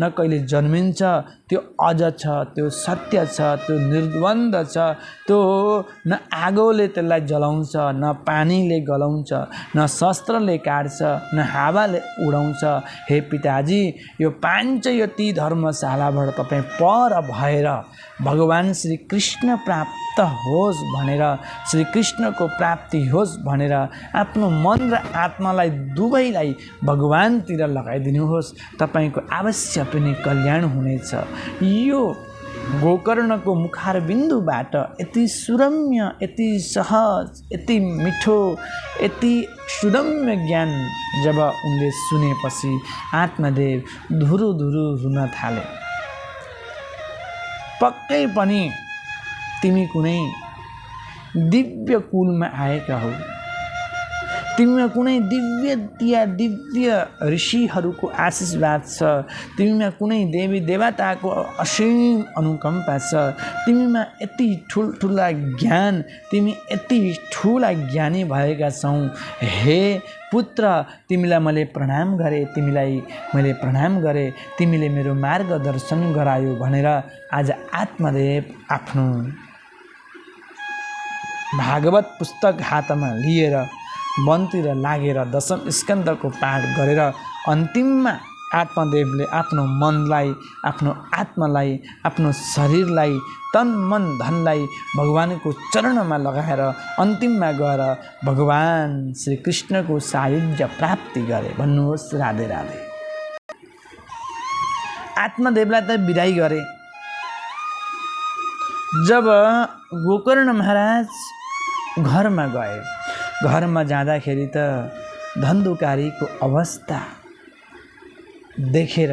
न कहिले जन्मिन्छ, त्यो अझ छ, त्यो सत्य छ, त्यो निर्द्वन्द छ, त्यो न आगोले त्यसलाई जलाउँछ, न पानीले गलाउँछ, न शस्त्रले काट्छ, न हावाले उडाउँछ। हे पिताजी, यो पाञ्चयती धर्मशालाबाट तपाईँ पर भएर भगवान श्री कृष्ण प्राप्त होस् भनेर, श्री कृष्णको प्राप्ति होस् भनेर आफ्नो मन र आत्मालाई दुवैलाई भगवानतिर लगाइदिनुहोस्। तपाईँको अवश्य पनि कल्याण हुनेछ। यो गोकर्णको मुखारबिन्दुबाट यति सुरम्य, यति सहज, यति मिठो, यति सुरम्य ज्ञान जब उनले सुनेपछि आत्मदेव धुरु धुरु रुन थाले। पक्कै पनि तिमी कुनै दिव्य कुलमा आएका हौ, तिमीमा कुनै दिव्य ऋषिहरूको आशीर्वाद छ, तिमीमा कुनै देवी देवताको असीम अनुकम्पा छ, तिमीमा यति ठुल्ठुला ज्ञान, तिमी यति ठुला ज्ञानी भएका छौ। हे पुत्र, तिमीलाई मैले प्रणाम गरेँ, तिमीलाई मैले प्रणाम गरेँ, तिमीले मेरो मार्गदर्शन गरायो भनेर आज आत्मदेव आफ्नो भागवत पुस्तक हातमा लिएर वनतिर लागेर दशम स्कन्धको पाठ गरेर अन्तिममा आत्मदेवले आफ्नो मनलाई, आफ्नो आत्मालाई, आफ्नो शरीरलाई, तन मन धनलाई भगवानको चरणमा लगाएर अन्तिममा गएर भगवान श्री कृष्णको सायुज्य प्राप्ति गरे। भन्नुहोस् राधे राधे। आत्मदेवलाई त विदाई गरे। जब गोकर्ण महाराज घरमा गए, घरमा जाँदाखेरि त धन्धुकारीको अवस्था देखेर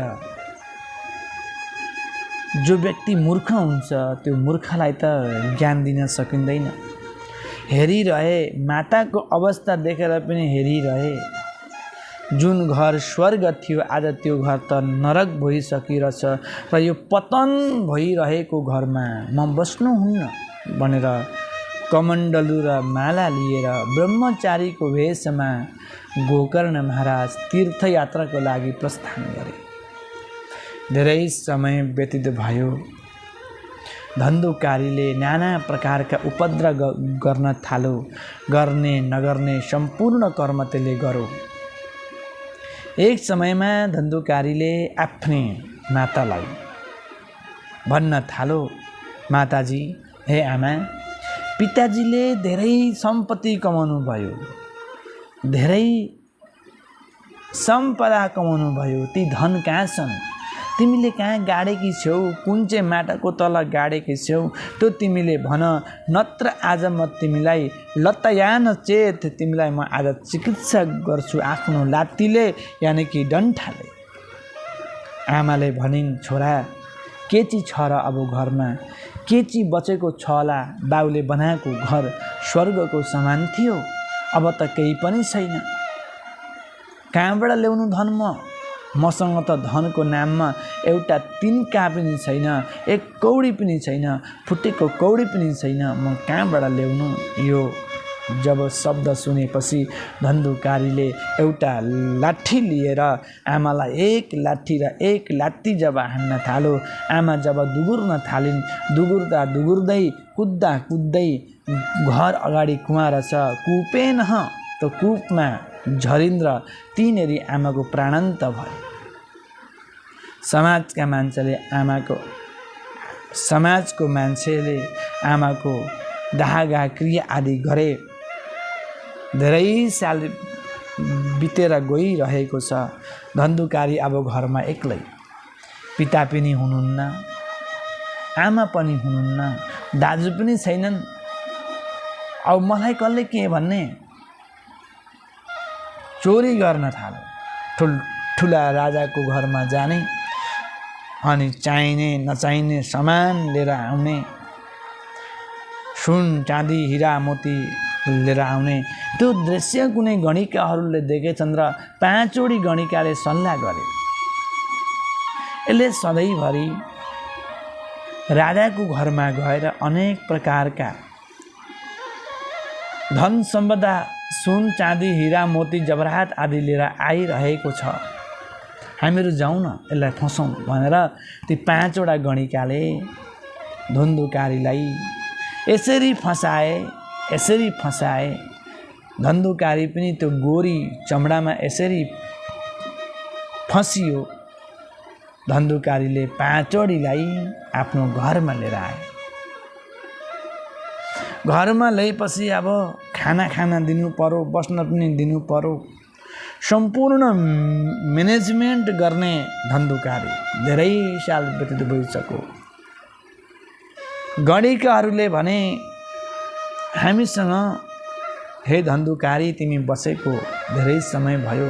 जो व्यक्ति मूर्ख हुन्छ त्यो मूर्खलाई त ज्ञान दिन सकिँदैन। हेरिरहे, माताको अवस्था देखेर पनि हेरिरहे। जुन घर स्वर्ग थियो आज त्यो घर त नरक भइसकिरहेछ र यो पतन भइरहेको घरमा म बस्नुहुन्न भनेर कमण्डलु र माला लिएर ब्रह्मचारीको वेशमा गोकर्ण महाराज तीर्थयात्राको लागि प्रस्थान गरे। धेरै समय व्यतीत भयो। धन्धुकारीले नाना प्रकारका उपद्रव गर्न थाल्यो। गर्ने नगर्ने सम्पूर्ण कर्म त्यसले गर्यो। एक समयमा धन्धुकारीले आफ्नै मातालाई भन्न थाल्यो, माताजी, हे आमा, पिताजीले धेरै सम्पत्ति कमाउनु भयो, धेरै सम्पदा कमाउनु भयो, ती धन कहाँ छन्? तिमीले कहाँ गाडेकी छौ? कुन चाहिँ माटाको तल गाडेकी छौ? त्यो तिमीले भन, नत्र आज म तिमीलाई लत्तयान चेत, तिमीलाई म आज चिकित्सा गर्छु आफ्नो लात्तीले, यानि कि डन्ठाले। आमाले भनिन्, छोरा, के चाहिँ छ र अब घरमा? के चाहिँ बचेको छ होला? बाउले बनाएको घर स्वर्गको समान थियो, अब त केही पनि छैन। कहाँबाट ल्याउनु धन? मसँग त धनको नाममा एउटा तिनका पनि छैन, एक कौडी पनि छैन, फुटेको कौडी पनि छैन, म कहाँबाट ल्याउनु? यो जब शब्द सुनेपछि धन्धुकारीले एउटा लाठी लिएर आमालाई एक लाठी जब हान्न थाल्यो, आमा जब दुगुर्न थालिन्, दुगुर्दै कुद्दै घर अगाडि कुवा रहेछ, कुपेन त कुपमा झरिन्द्र तिनीहरू आमाको प्राणान्त भयो। समाजको मान्छेले आमाको दाहगा क्रिया आदि गरे। धेरै साल बितेर गइरहेको छ। धन्धुकारी अब घरमा एक्लै, पिता पनि हुनुहुन्न, आमा पनि हुनुहुन्न, दाजु पनि छैनन्। अब मलाई कसले के भन्ने? चोरी गर्न थाल्यो। ठुला राजाको घरमा जाने अनि चाहिने नचाहिने सामान लिएर आउने, सुन चाँदी हिरा मोती लिएर आउने। त्यो दृश्य कुनै गणिकाहरूले देखेछन् र 5 वटी गणिकाले सल्लाह गरे। यसले सधैँभरि राजाको घरमा गएर अनेक प्रकारका धन सम्पदा सुन चाँदी हिरा मोती जवाहरात आदि लिएर आइरहेको छ। हामीहरू जाउँ न यसलाई फसौँ भनेर ती 5 वटा गणिकाले धुन्धुकारीलाई यसरी फसाए। धुन्धुकारी पनि त्यो गोरी चमडामा यसरी फसियो। धुन्धुकारीले 5 वडीलाई आफ्नो घरमा लिएर आए। घरमा ल्याएपछि अब खाना दिनु पर्यो, बस्न पनि दिनु पर्यो। सम्पूर्ण म्यानेजमेन्ट गर्ने धुन्धुकारी धेरै साल व्यतीत भइसक्यो। गणिकाहरूले भने हामीसँग हे धुन्धुकारी तिमी बसेको धेरै समय भयो,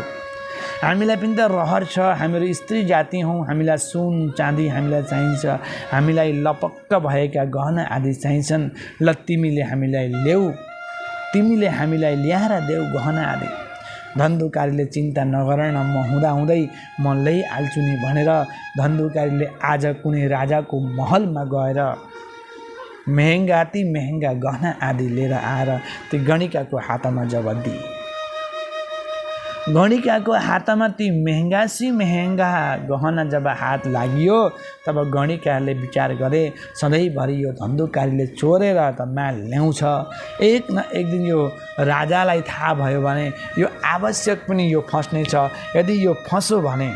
हामीलाई पनि त रहर छ, हामीहरू स्त्री जाति हौँ, हामीलाई सुन चाँदी हामीलाई चाहिन्छ, हामीलाई लपक्क भएका गहना आदि चाहिन्छन्। ल तिमीले हामीलाई ल्याऊ, तिमीले हामीलाई ल्याएर देऊ गहना आदि। धुन्धुकारीले चिन्ता नगर न, म हुँदै म ल्याइहाल्छु नि भनेर धुन्धुकारीले आज कुनै राजाको महलमा गएर महँगा गहना आदि लिएर आएर ती गणिकाको हातमा जब दिए। गणिकाको हातमा ती महँगा गहना जब हात लाग्यो तब गणिकाले विचार गरे सधैँभरि यो धुन्धुकारीले चोरेर त माल ल्याउँछ, एक न एक दिन यो राजालाई थाहा भयो भने यो आवश्यक पनि यो फस्ने छ। यदि यो फस्यो भने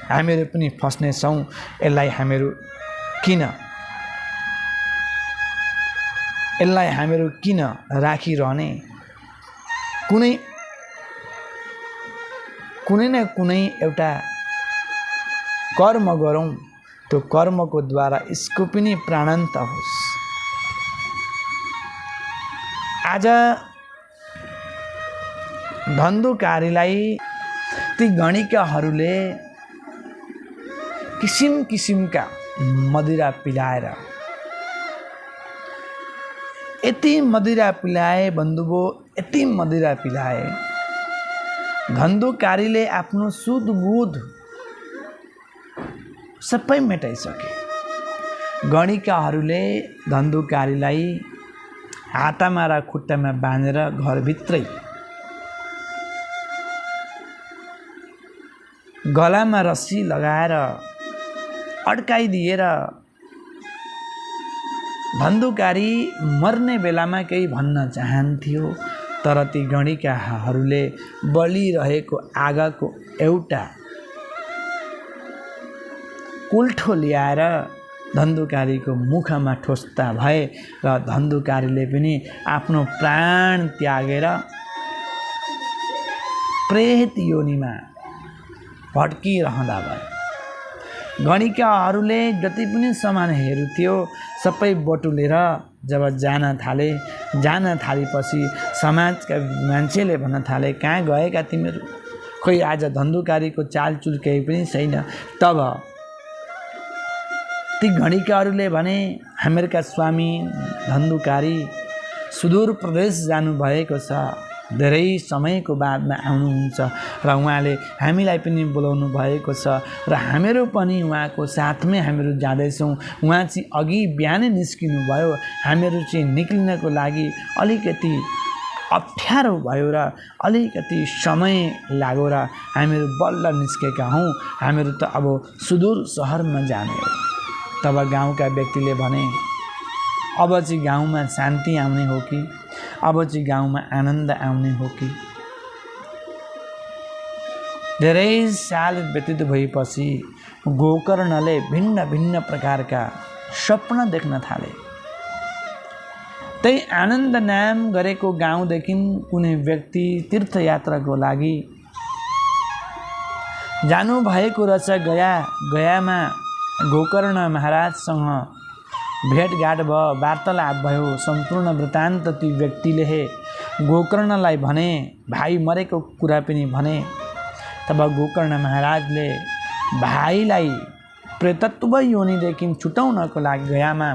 हामीहरू पनि फस्नेछौँ। यसलाई हामीहरू किन राखिरहने? कुनै न कुनै एउटा कर्म गरौँ, त्यो कर्मको द्वारा यसको पनि प्राणान्त होस्। आज धुन्धुकारीलाई ती गणिकाहरूले किसिमका मदिरा पिलाएर यति मदिरा पिलाए बन्धुबो, यति मदिरा पिलाए धुन्धुकारीले आफ्नो सुध बुध सबै मेटाइसके। गणिकाहरूले धुन्धुकारीलाई हातमा र खुट्टामा बाँधेर घरभित्रै गलामा रस्सी लगाएर अड्काइदिएर धुन्धुकारी मर्ने बेलामा केही भन्न चाहन्थ्यो, तर ती गणिकाहरूले बलिरहेको आगोको एउटा कुल्ठो ल्याएर धुन्धुकारीको मुखमा ठोस्दा भए र धुन्धुकारीले पनि आफ्नो प्राण त्यागेर प्रेत योनिमा भट्किरहँदा भए। गणिकाहरूले जति पनि सामानहरू थियो सबै बटुलेर जब जान थालेपछि समाजका मान्छेले भन्न थाले, कहाँ गएका तिमीहरू? खोइ आज धुन्धुकारीको चालचुल केही पनि छैन। तब ती गणिकाहरूले भने हामीहरूका स्वामी धुन्धुकारी सुदूर प्रदेश जानुभएको छ, धेरै समयको बादमा आउनुहुन्छ र उहाँले हामीलाई पनि बोलाउनु भएको छ र हामीहरू पनि उहाँको साथमै हामीहरू जाँदैछौँ। उहाँ चाहिँ अघि बिहानै निस्किनु भयो, हामीहरू चाहिँ निक्लिनको लागि अलिकति अप्ठ्यारो भयो र अलिकति समय लाग्यो र हामीहरू बल्ल निस्केका हौँ। हामीहरू त अब सुदूर सहरमा जाने हो। तब गाउँका व्यक्तिले भने अब चाहिँ गाउँमा शान्ति आउने हो कि अब चाहिँ गाउँमा आनन्द आउने हो कि? धेरै साल व्यतीत भएपछि गोकर्णले भिन्न भिन्न प्रकारका सपना देख्न थाले। त्यही आनन्द नाम गरेको गाउँदेखि कुनै व्यक्ति तीर्थयात्राको लागि जानुभएको रहेछ। गयामा गोकर्ण महाराजसँग भेटघाट भयो, वार्तालाप भयो। सम्पूर्ण वृत्तान्त ती व्यक्तिले गोकर्णलाई भने, भाइ मरेको कुरा पनि भने। तब गोकर्ण महाराजले भाइलाई प्रेतत्व योनिदेखि छुटाउनको लागि गयामा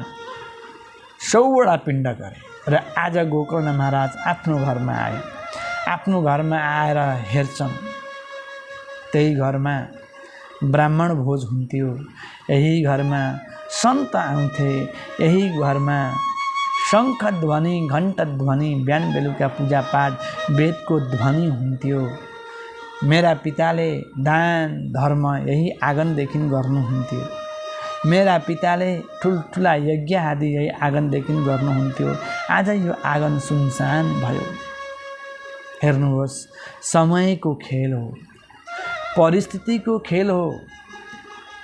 100 वटा पिण्ड गरे र आज गोकर्ण महाराज आफ्नो घरमा आए। आफ्नो घरमा आएर हेर्छन्, त्यही घरमा ब्राह्मण भोज हुन्थ्यो, यही घरमा सन्त आउँथे, यही घरमा शङ्ख ध्वनि, घण्ट ध्वनि, बिहान बेलुका पूजापाठ वेदको ध्वनि हुन्थ्यो। मेरा पिताले दान धर्म यही आँगनदेखि गर्नुहुन्थ्यो। मेरा पिताले ठुल्ठुला यज्ञ आदि यही आँगनदेखि गर्नुहुन्थ्यो। आज यो आँगन सुनसान भयो। हेर्नुहोस्, समयको खेल हो, परिस्थितिको खेल हो।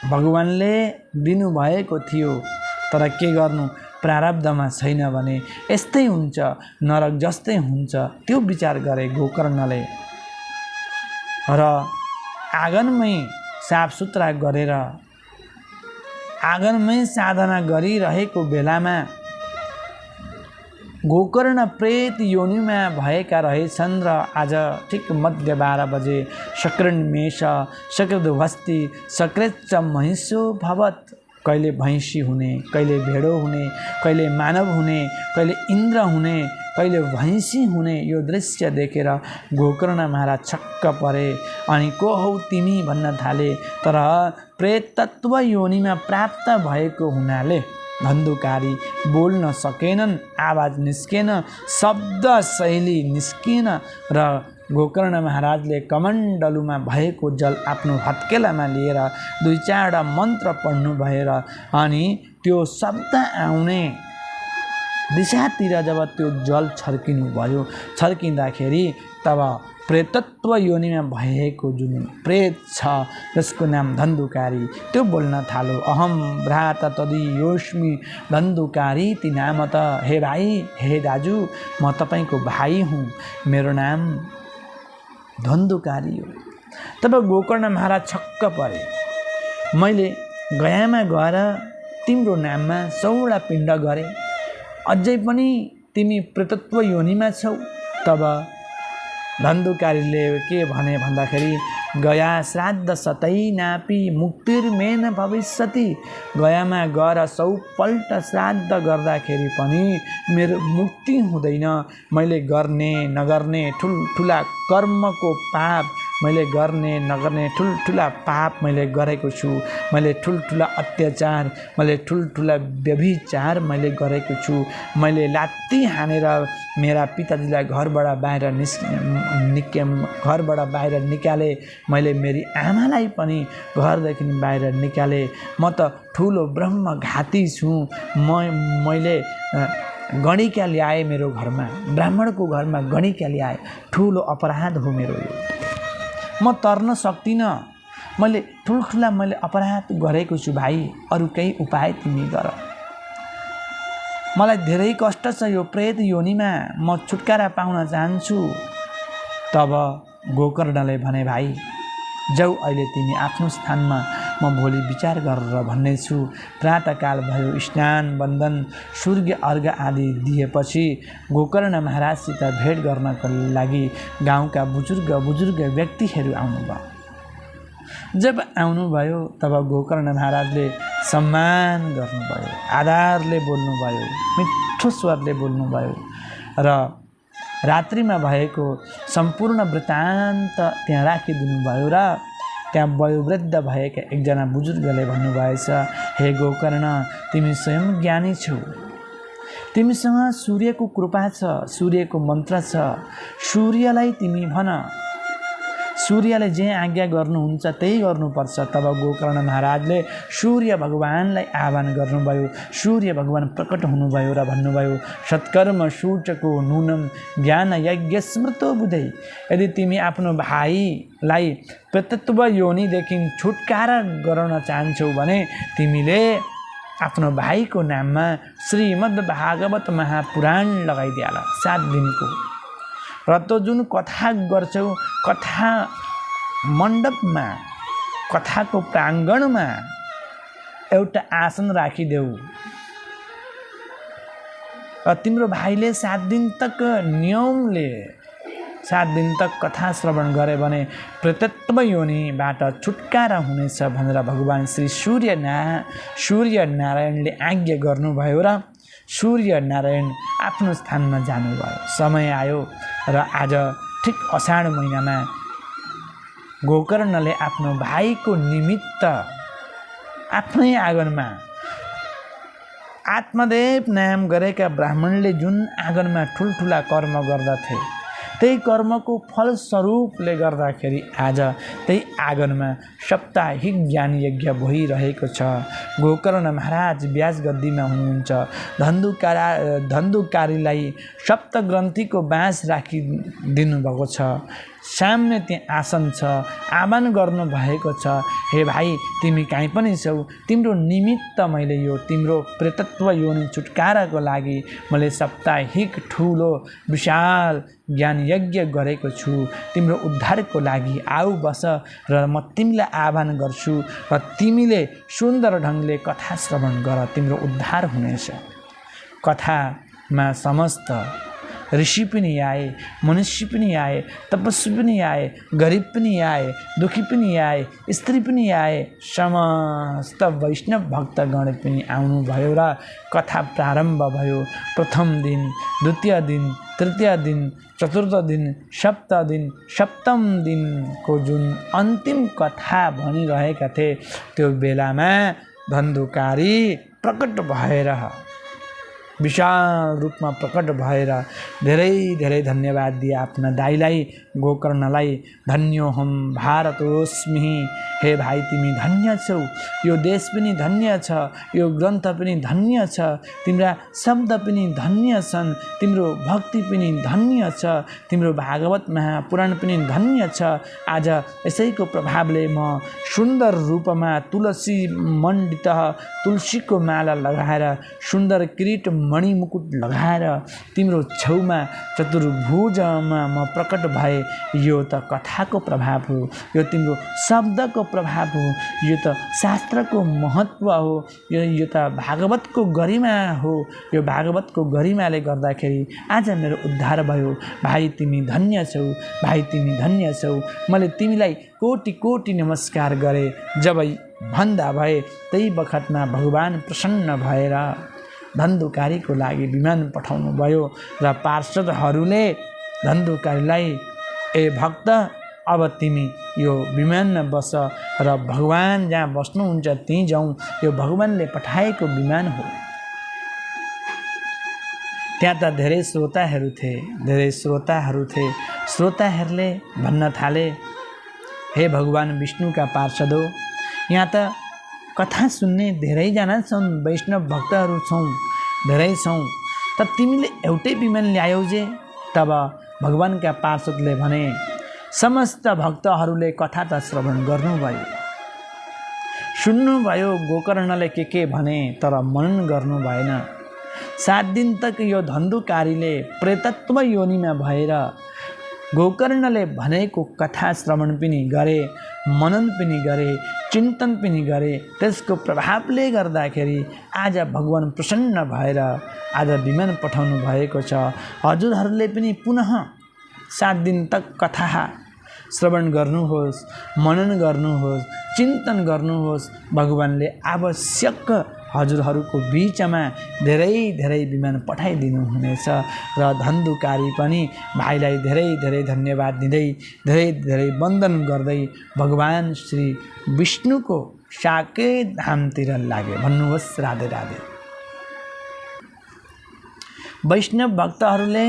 भगवानले दिनुभएको थियो, तर के गर्नु, प्रारब्धमा छैन भने यस्तै हुन्छ, नरक जस्तै हुन्छ। त्यो विचार गरे गोकर्णले र आँगनमै साफ सुथरा गरेर आँगनमै साधना गरिरहेको बेलामा गोकर्ण प्रेत योनिमा भएका रहेछन् र आज ठिक मध्य 12 बजे शक्रन्मेष शक्रदवस्ति शक्रेच्च महिषो भवत। कहिले भैँसी हुने, कहिले भेडो हुने, कहिले मानव हुने, कहिले इन्द्र हुने, कहिले भैँसी हुने। यो दृश्य देखेर गोकर्ण महाराज छक्क परे अनि को हौ तिमी भन्न थाले। तर प्रेतत्व योनिमा प्राप्त भएको हुनाले धन्धुकारी बोल्न सकेनन्, आवाज निस्केन, शब्द शैली निस्किन र गोकर्ण महाराजले कमण्डलुमा भएको जल आफ्नो हत्केलामा लिएर 2-4 मन्त्र पढ्नु भएर अनि त्यो शब्द आउने दिशातिर जब त्यो जल छर्किनु भयो, छर्किँदाखेरि तब प्रेतत्व योनिमा भएको जुन प्रेत छ जसको नाम धन्धुकारी, त्यो बोल्न थालो। अहम भ्राता तदीयोस्मि धन्धुकारी ती नाम त। हे भाइ, हे दाजु, म तपाईँको भाइ हुँ, मेरो नाम धन्धुकारी हो। तब गोकर्ण महाराज छक्क परे। मैले गयामा गएर तिम्रो नाममा 100 पिण्ड गरे, अझै पनि तिमी प्रेतत्व योनिमा छौ। तब धन्धुकारीले के भने भन्दाखेरि, गया श्राद्ध सतै नापी मुक्तिर्मेन भविष्यति। गयामा गएर 100 पल्ट श्राद्ध गर्दाखेरि पनि मेरो मुक्ति हुँदैन। मैले गर्ने नगर्ने ठुल्ठुला कर्मको पाप, मैले गर्ने नगर्ने ठुल्ठुला पाप मैले गरेको छु। मैले ठुल्ठुला अत्याचार, मैले ठुल्ठुला व्यभिचार मैले गरेको छु। मैले लात्ती हानेर मेरा पिताजीलाई घरबाट बाहिर निकाले। मैले मेरी आमालाई पनि घरदेखि बाहिर निकाले। म त ठुलो ब्रह्मघाती छु। मैले गणिका ल्याए मेरो घरमा, ब्राह्मणको घरमा गणिका ल्याए। ठुलो अपराध हो मेरो यो। म तर्न सक्दिनँ। मैले ठुल्ठुला अपराध गरेको छु भाइ, अरू केही उपाय तिमी गर। मलाई धेरै कष्ट छ यो प्रेत योनिमा, म छुटकारा पाउन चाहन्छु। तब गोकर्णले भने, भाइ जाऊ, अहिले तिमी आफ्नो स्थानमा, म भोलि विचार गरेर भन्नेछु। प्रातःकाल भयो, स्नान वन्दन सूर्य अर्घ आदि दिएपछि गोकर्ण महाराजसित भेट गर्नको लागि गाउँका बुजुर्ग व्यक्तिहरू आउनुभयो। जब आउनुभयो तब गोकर्ण महाराजले सम्मान गर्नुभयो, आदरले बोल्नुभयो, मिठो स्वरले बोल्नुभयो र रात्रिमा भएको सम्पूर्ण वृत्तान्त त्यहाँ राखिदिनुभयो र त्यहाँ वयोवृद्ध भएका एकजना बुजुर्गले भन्नुभएछ, हे गोकर्ण, तिमी स्वयं ज्ञानी छौ, तिमीसँग सूर्यको कृपा छ, सूर्यको मन्त्र छ। सूर्यलाई तिमी भन, सूर्यले जे आज्ञा गर्नुहुन्छ त्यही गर्नुपर्छ। तब गोकर्ण महाराजले सूर्य भगवानलाई आह्वान गर्नुभयो। सूर्य भगवान प्रकट हुनुभयो र भन्नुभयो, सत्कर्म सूचको नूनम ज्ञान यज्ञ स्मृतो बुधै। यदि तिमी आफ्नो भाइलाई प्रेतत्व योनिदेखि छुटकारा गराउन चाहन्छौ भने तिमीले आफ्नो भाइको नाममा श्रीमद् भागवत महापुराण लगाइदियाला 7 दिनको। र त जुन कथा गर्छौ, कथा मण्डपमा, कथाको प्राङ्गणमा एउटा आसन राखिदेऊ र तिम्रो भाइले 7 दिन तक नियमले 7 दिन तक कथा श्रवण गरे भने प्रेतत्व योनिबाट छुटकारा हुनेछ भनेर भगवान श्री सूर्य नारायणले आज्ञा गर्नुभयो र सूर्य नारायण आफ्नो स्थानमा जानुभयो। समय आयो र आज ठिक अषाढ महिनामा गोकर्णले आफ्नो भाइको निमित्त आफ्नै आँगनमा आत्मदेव नाम गरेका ब्राह्मणले जुन आँगनमा ठुल्ठुला कर्म गर्दथे त्यही कर्मको फलस्वरूपले गर्दाखेरि आज त्यही आँगनमा साप्ताहिक ज्ञान यज्ञ भइरहेको छ। गोकर्ण महाराज व्यास गद्दीमा हुनुहुन्छ। धन्धुकारीलाई सप्तग्रन्थीको बाँस राखिदिनु भएको छ। सामने त्यहाँ आसन छ, आह्वान गर्नुभएको छ, हे भाइ तिमी कहीँ पनि छौ, तिम्रो निमित्त मैले यो तिम्रो प्रेतत्व योनि छुटकाराको लागि मैले साप्ताहिक ठुलो विशाल ज्ञान यज्ञ गरेको छु। तिम्रो उद्धारको लागि आऊ बस र म तिमीलाई आह्वान गर्छु र तिमीले सुन्दर ढङ्गले कथा श्रवण गर, तिम्रो उद्धार हुनेछ। कथामा समस्त ऋषि पनि आए, मनुष्य पनि आए, तपस्वी पनि आए, गरिब पनि आए, दुखी पनि आए, स्त्री पनि आए, समस्त वैष्णव भक्तगण पनि आउनुभयो र कथा प्रारम्भ भयो। प्रथम दिन, द्वितीय दिन, तृतीय दिन, चतुर्थ दिन, सप्तम दिनको जुन अन्तिम कथा भनिरहेका थिए त्यो बेलामा धन्धुकारी प्रकट भएर विशाल रूपमा प्रकट भएर धेरै धेरै धन्यवाद दिए आफ्ना दाइलाई, गोकर्णलाई। धन्योहम भारतोस्मि, हे भाइ तिमी धन्य छौ, यो देश पनि धन्य छ, यो ग्रन्थ पनि धन्य छ, तिम्रा शब्द पनि धन्य छन्, तिम्रो भक्ति पनि धन्य छ, तिम्रो भागवत महापुराण पनि धन्य छ। आज यसैको प्रभावले म सुन्दर रूपमा तुलसी मण्डित तुलसीको माला लगाएर सुन्दर किरीट मणिमुकुट लगाएर तिम्रो छेउमा चतुर्भुजमा म प्रकट भए। यो त कथाको प्रभाव हो, यो तिम्रो शब्दको प्रभाव हो, यो त शास्त्रको महत्त्व हो, यो त भागवतको गरिमा हो। यो भागवतको गरिमाले गर्दाखेरि आज मेरो उद्धार भयो। भाइ तिमी धन्य छौ, भाइ तिमी धन्य छौ। मैले तिमीलाई कोटि कोटि नमस्कार गरेँ। जब भन्दा भए त्यही बखतमा भगवान प्रसन्न भएर धन्धुकारीको लागि विमान पठाउनु भयो र पार्षदहरूले धन्धुकारीलाई, ए भक्त अब तिमी यो विमानमा बस र भगवान जहाँ बस्नुहुन्छ त्यहीँ जाउँ, यो भगवानले पठाएको विमान हो। त्यहाँ त धेरै श्रोताहरू थिए। श्रोताहरूले भन्न थाले, हे भगवान विष्णुका पार्षदो, यहाँ त कथा सुन्ने धेरैजना छन्, वैष्णव भक्तहरू छौँ, धेरै छौँ, त तिमीले एउटै विमान ल्यायौ जे? तब भगवानका पार्षदले भने, समस्त भक्तहरूले कथा त श्रवण गर्नुभयो, सुन्नुभयो, गोकर्णले के भने, तर मनन गर्नु भएन। 7 दिन तक यो धन्धुकारीले प्रेतत्व योनिमा भएर गोकर्णले भनेको कथा श्रवण पनि गरे, मनन पनि गरे, चिन्तन पनि गरे। त्यसको प्रभावले गर्दाखेरि आज भगवान प्रसन्न भएर आज विमान पठाउनु भएको छ। हजुरहरूले पनि पुनः 7 दिन तक कथा श्रवण गर्नुहोस्, मनन गर्नुहोस्, चिन्तन गर्नुहोस्। भगवानले आवश्यक हजुरहरूको बिचमा धेरै धेरै विमान पठाइदिनु हुनेछ। र धन्धुकारी पनि भाइलाई धेरै धेरै धन्यवाद दिँदै, धेरै धेरै वन्दन गर्दै भगवान श्री विष्णुको साकेत धामतिर लागे। भन्नुहोस् राधे राधे। वैष्णव भक्तहरूले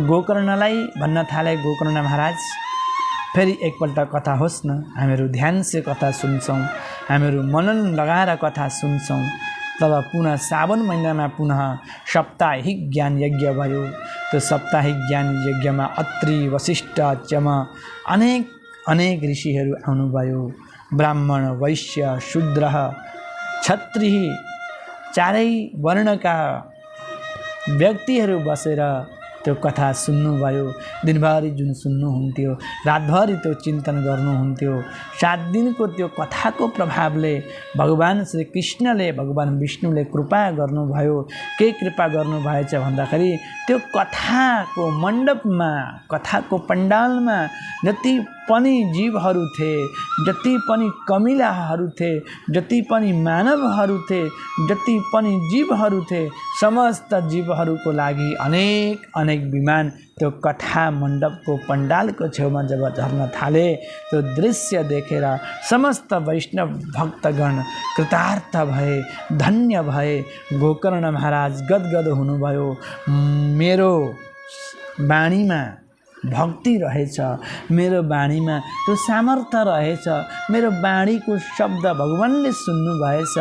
गोकर्णलाई भन्न थाले, गोकर्ण महाराज फेरि एकपल्ट कथा होस् न, हामीहरू ध्यान से कथा सुन्छौँ, हामीहरू मनन लगाएर कथा सुन्छौँ। तब पुनः सावन महिनामा पुनः साप्ताहिक ज्ञान यज्ञ भयो। त्यो साप्ताहिक ज्ञान यज्ञमा अत्रि, वशिष्ठ, च्यम अनेक ऋषिहरू आउनुभयो। ब्राह्मण, वैश्य, शूद्र, क्षत्रिय चारै वर्णका व्यक्तिहरू बसेर त्यो कथा सुन्नुभयो। दिनभरि जुन सुन्नुहुन्थ्यो, रातभरि त्यो चिन्तन गर्नुहुन्थ्यो। 7 दिनको त्यो कथाको प्रभावले भगवान श्री कृष्णले, भगवान विष्णुले कृपा गर्नुभयो। के कृपा गर्नुभएछ भन्दाखेरि त्यो कथाको मण्डपमा, कथाको पण्डालमा जति पनि जीवहरू थिए, जति पनि कमिलाहरू थिए, जति पनि मानवहरू थिए, जति पनि जीवहरू थिए, समस्त जीवहरूको लागि अनेक अनेक विमान त्यो कथा मण्डपको पण्डालको छेउमा जब झर्न थाले, त्यो दृश्य देखेर समस्त वैष्णव भक्तगण कृतार्थ भए, धन्य भए। गोकर्ण महाराज गदगद हुनुभयो। मेरो बाणीमा भक्ति रहेछ, मेरो बाणीमा त्यो सामर्थ्य रहेछ, मेरो बाणीको शब्द भगवानले सुन्नुभएछ,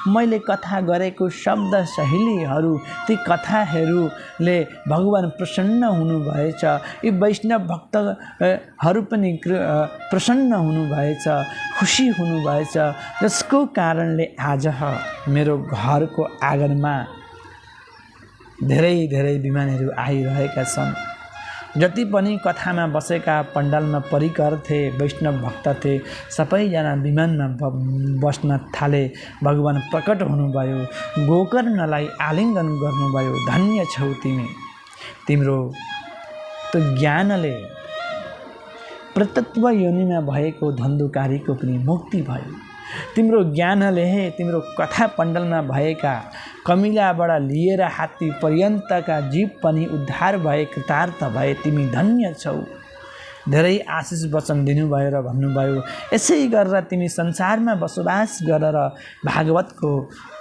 मैले कथा गरेको शब्द सहेलीहरू ती कथाहरूले भगवान प्रसन्न हुनुभएछ, यी वैष्णव भक्तहरू पनि प्रसन्न हुनुभएछ, खुसी हुनुभएछ, जसको कारणले आज मेरो घरको आँगनमा धेरै धेरै विमानहरू आइरहेका छन्। जति पनि कथामा बसेका पण्डालमा परिकर थिए, वैष्णव भक्त थिए, सबैजना विमानमा बस्न थाले। भगवान प्रकट हुनुभयो, गोकर्णलाई आलिङ्गन गर्नुभयो। धन्य छौ तिमी, तिम्रो त्यो ज्ञानले प्रतत्व योनिमा भएको धन्धुकारीको पनि मुक्ति भयो। तिम्रो ज्ञानले, तिम्रो कथा पण्डलमा भएका कमिलाबाट लिएर हात्ती पर्यन्तका जीव पनि उद्धार भए, कृतार्थ भए। तिमी धन्य छौ। धेरै आशिष वचन दिनुभयो र भन्नुभयो, यसै गरेर तिमी संसारमा बसोबास गरेर भागवतको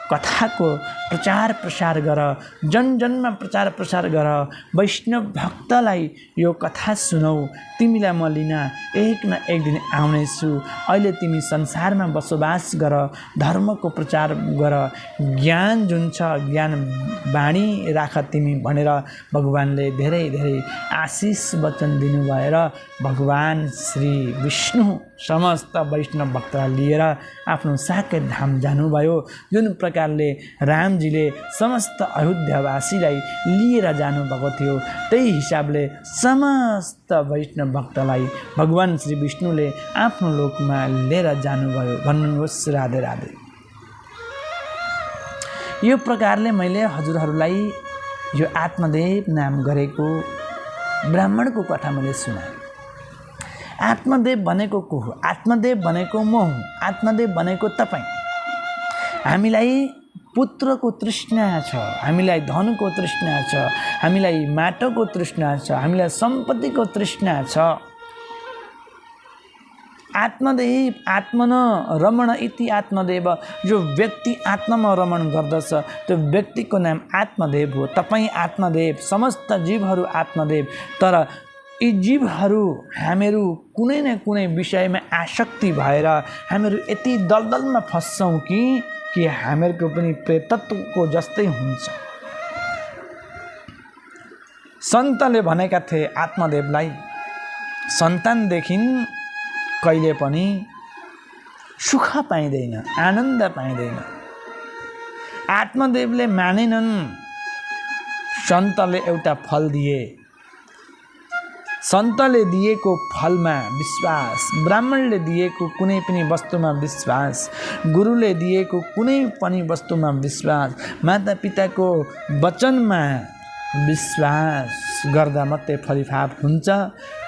कथाको प्रचार प्रसार गर, जनजनमा प्रचार प्रसार गर, वैष्णव भक्तलाई यो कथा सुनौ। तिमीलाई म लिन एक न एक दिन आउनेछु। अहिले तिमी संसारमा बसोबास गर, धर्मको प्रचार गर, ज्ञान जुन छ ज्ञान बाणी राख तिमी भनेर भगवानले धेरै धेरै आशिष वचन दिनुभएर भगवान श्री विष्णु समस्त वैष्णव भक्तलाई लिएर आफ्नो साकेत धाम जानुभयो। जुन प्रकारले रामजीले समस्त अयोध्यावासीलाई लिएर जानुभएको थियो, त्यही हिसाबले समस्त वैष्णव भक्तलाई भगवान श्री विष्णुले आफ्नो लोकमा लिएर जानुभयो। भन्नुहोस् राधे राधे। यो प्रकारले मैले हजुरहरूलाई यो आत्मदेव नाम गरेको ब्राह्मणको कथा मैले सुनाएँ। आत्मदेव भनेको को हो? आत्मदेव भनेको म हुँ। आत्मदेव भनेको तपाईँ। हामीलाई पुत्रको तृष्णा छ, हामीलाई धनको तृष्णा छ, हामीलाई माटोको तृष्णा छ, हामीलाई सम्पत्तिको तृष्णा छ। आत्मदेव आत्मन रमण इति आत्मदेव। जो व्यक्ति आत्मामा रमण गर्दछ त्यो व्यक्तिको नाम आत्मदेव हो। तपाईँ आत्मदेव, समस्त जीवहरू आत्मदेव। तर यी जीवहरू हामीहरू कुनै न कुनै विषयमा आसक्ति भएर हामीहरू यति दलदलमा फस्छौँ कि हामीहरूको पनि प्रेतत्वको जस्तै हुन्छ। सन्तले भनेका थिए आत्मदेवलाई, सन्तानदेखि कहिले पनि सुख पाइँदैन, आनन्द पाइँदैन। आत्मदेवले मानेनन्। सन्तले एउटा फल दिए, सन्तले दिएको फलमा विश्वास, ब्राह्मणले दिएको कुनै पनि वस्तुमा विश्वास, गुरुले दिएको कुनै पनि वस्तुमा विश्वास, मातापिताको वचनमा विश्वास गर्दा मात्रै फलिफाप हुन्छ।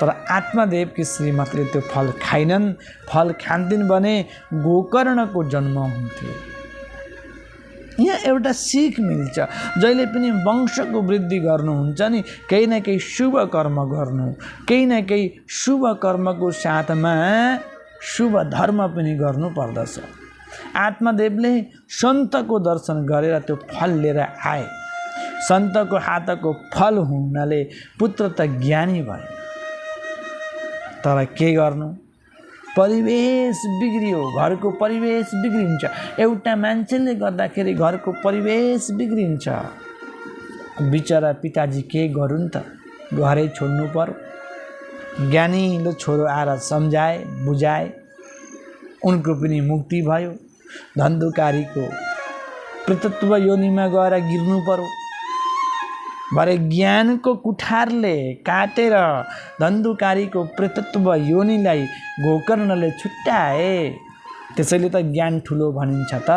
तर आत्मदेवकी श्रीमतीले त्यो फल खाइनन्। फल खान्थिन् भने गोकर्णको जन्म हुन्थ्यो। यहाँ एउटा सिख मिल्छ। जहिले पनि वंशको वृद्धि गर्नुहुन्छ नि, केही न केही शुभ कर्म गर्नु, केही न केही शुभ कर्मको साथमा शुभ धर्म पनि गर्नुपर्दछ। आत्मदेवले सन्तको दर्शन गरेर त्यो फल लिएर आए। सन्तको हातको फल हुनाले पुत्र त ज्ञानी भयो। तर के गर्नु, परिवेश बिग्रियो, घरको परिवेश बिग्रिन्छ। एउटा मान्छेले गर्दाखेरि घरको परिवेश बिग्रिन्छ। बिचरा पिताजी के गरून् त, घरै छोड्नु पर्यो। ज्ञानीलो छोरो आएर सम्झाए, बुझाए, उनको पनि मुक्ति भयो। धन्धुकारीको प्रतत्व योनिमा गएर गिर्नु पर्यो। भरे ज्ञानको कुठारले काटेर धन्धुकारीको प्रतत्व योनिलाई गोकर्णले छुट्याए। त्यसैले त ज्ञान ठुलो भनिन्छ त।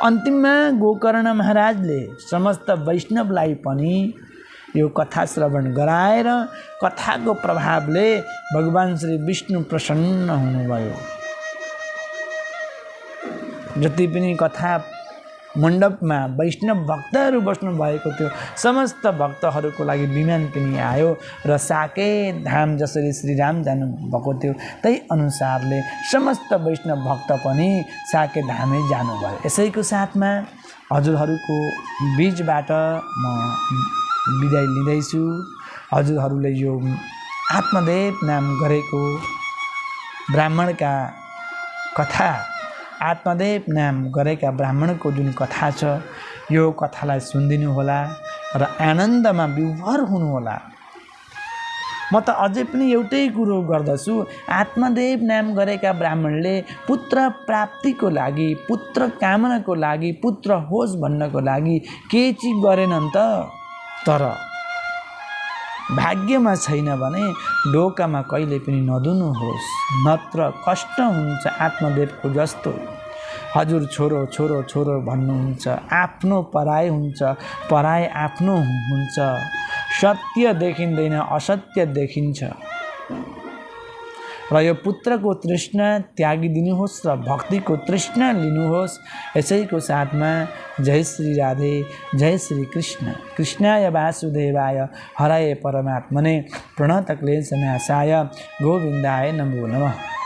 अन्तिममा गोकर्ण महाराजले समस्त वैष्णवलाई पनि यो कथा श्रवण गराएर कथाको प्रभावले भगवान श्री विष्णु प्रसन्न हुनुभयो। जति पनि कथा मण्डपमा वैष्णव भक्तहरू बस्नु भएको थियो समस्त भक्तहरूको लागि विमान पनि आयो र साकेत धाम जसरी श्रीराम जानु भएको थियो त्यही अनुसारले समस्त वैष्णव भक्त पनि साकेत धामै जानुभयो। यसैको साथमा हजुरहरूको बीचबाट म बिदाई लिँदैछु। हजुरहरूले यो आत्मदेव नाम गरेको ब्राह्मणका कथा, आत्मदेव नाम गरेका ब्राह्मणको जुन कथा छ यो कथालाई सुनिदिनु होला र आनन्दमा विभोर हुनुहोला। म त अझै पनि एउटै कुरो गर्दछु, आत्मदेव नाम गरेका ब्राह्मणले पुत्र प्राप्तिको लागि, पुत्र कामनाको लागि, पुत्र होस् भन्नको लागि के चाहिँ गरेनन् त, तर भाग्यमा छैन भने ढोकामा कहिले पनि नदुनुहोस्, नत्र कष्ट हुन्छ आत्मदेवको जस्तो। हजुर छोरो छोरो छोरो भन्नुहुन्छ, आफ्नो पराय हुन्छ, पराय आफ्नो हुन्छ। सत्य देखिँदैन, असत्य देखिन्छ। र यो पुत्रको तृष्णा त्यागिदिनुहोस् र भक्तिको तृष्णा लिनुहोस्। यसैको साथमा जय श्री राधे, जय श्री कृष्ण। कृष्णाय वासुदेवाय हराय परमात्मने प्रणतक्लेशनाशाय गोविन्दाय नमो नमः।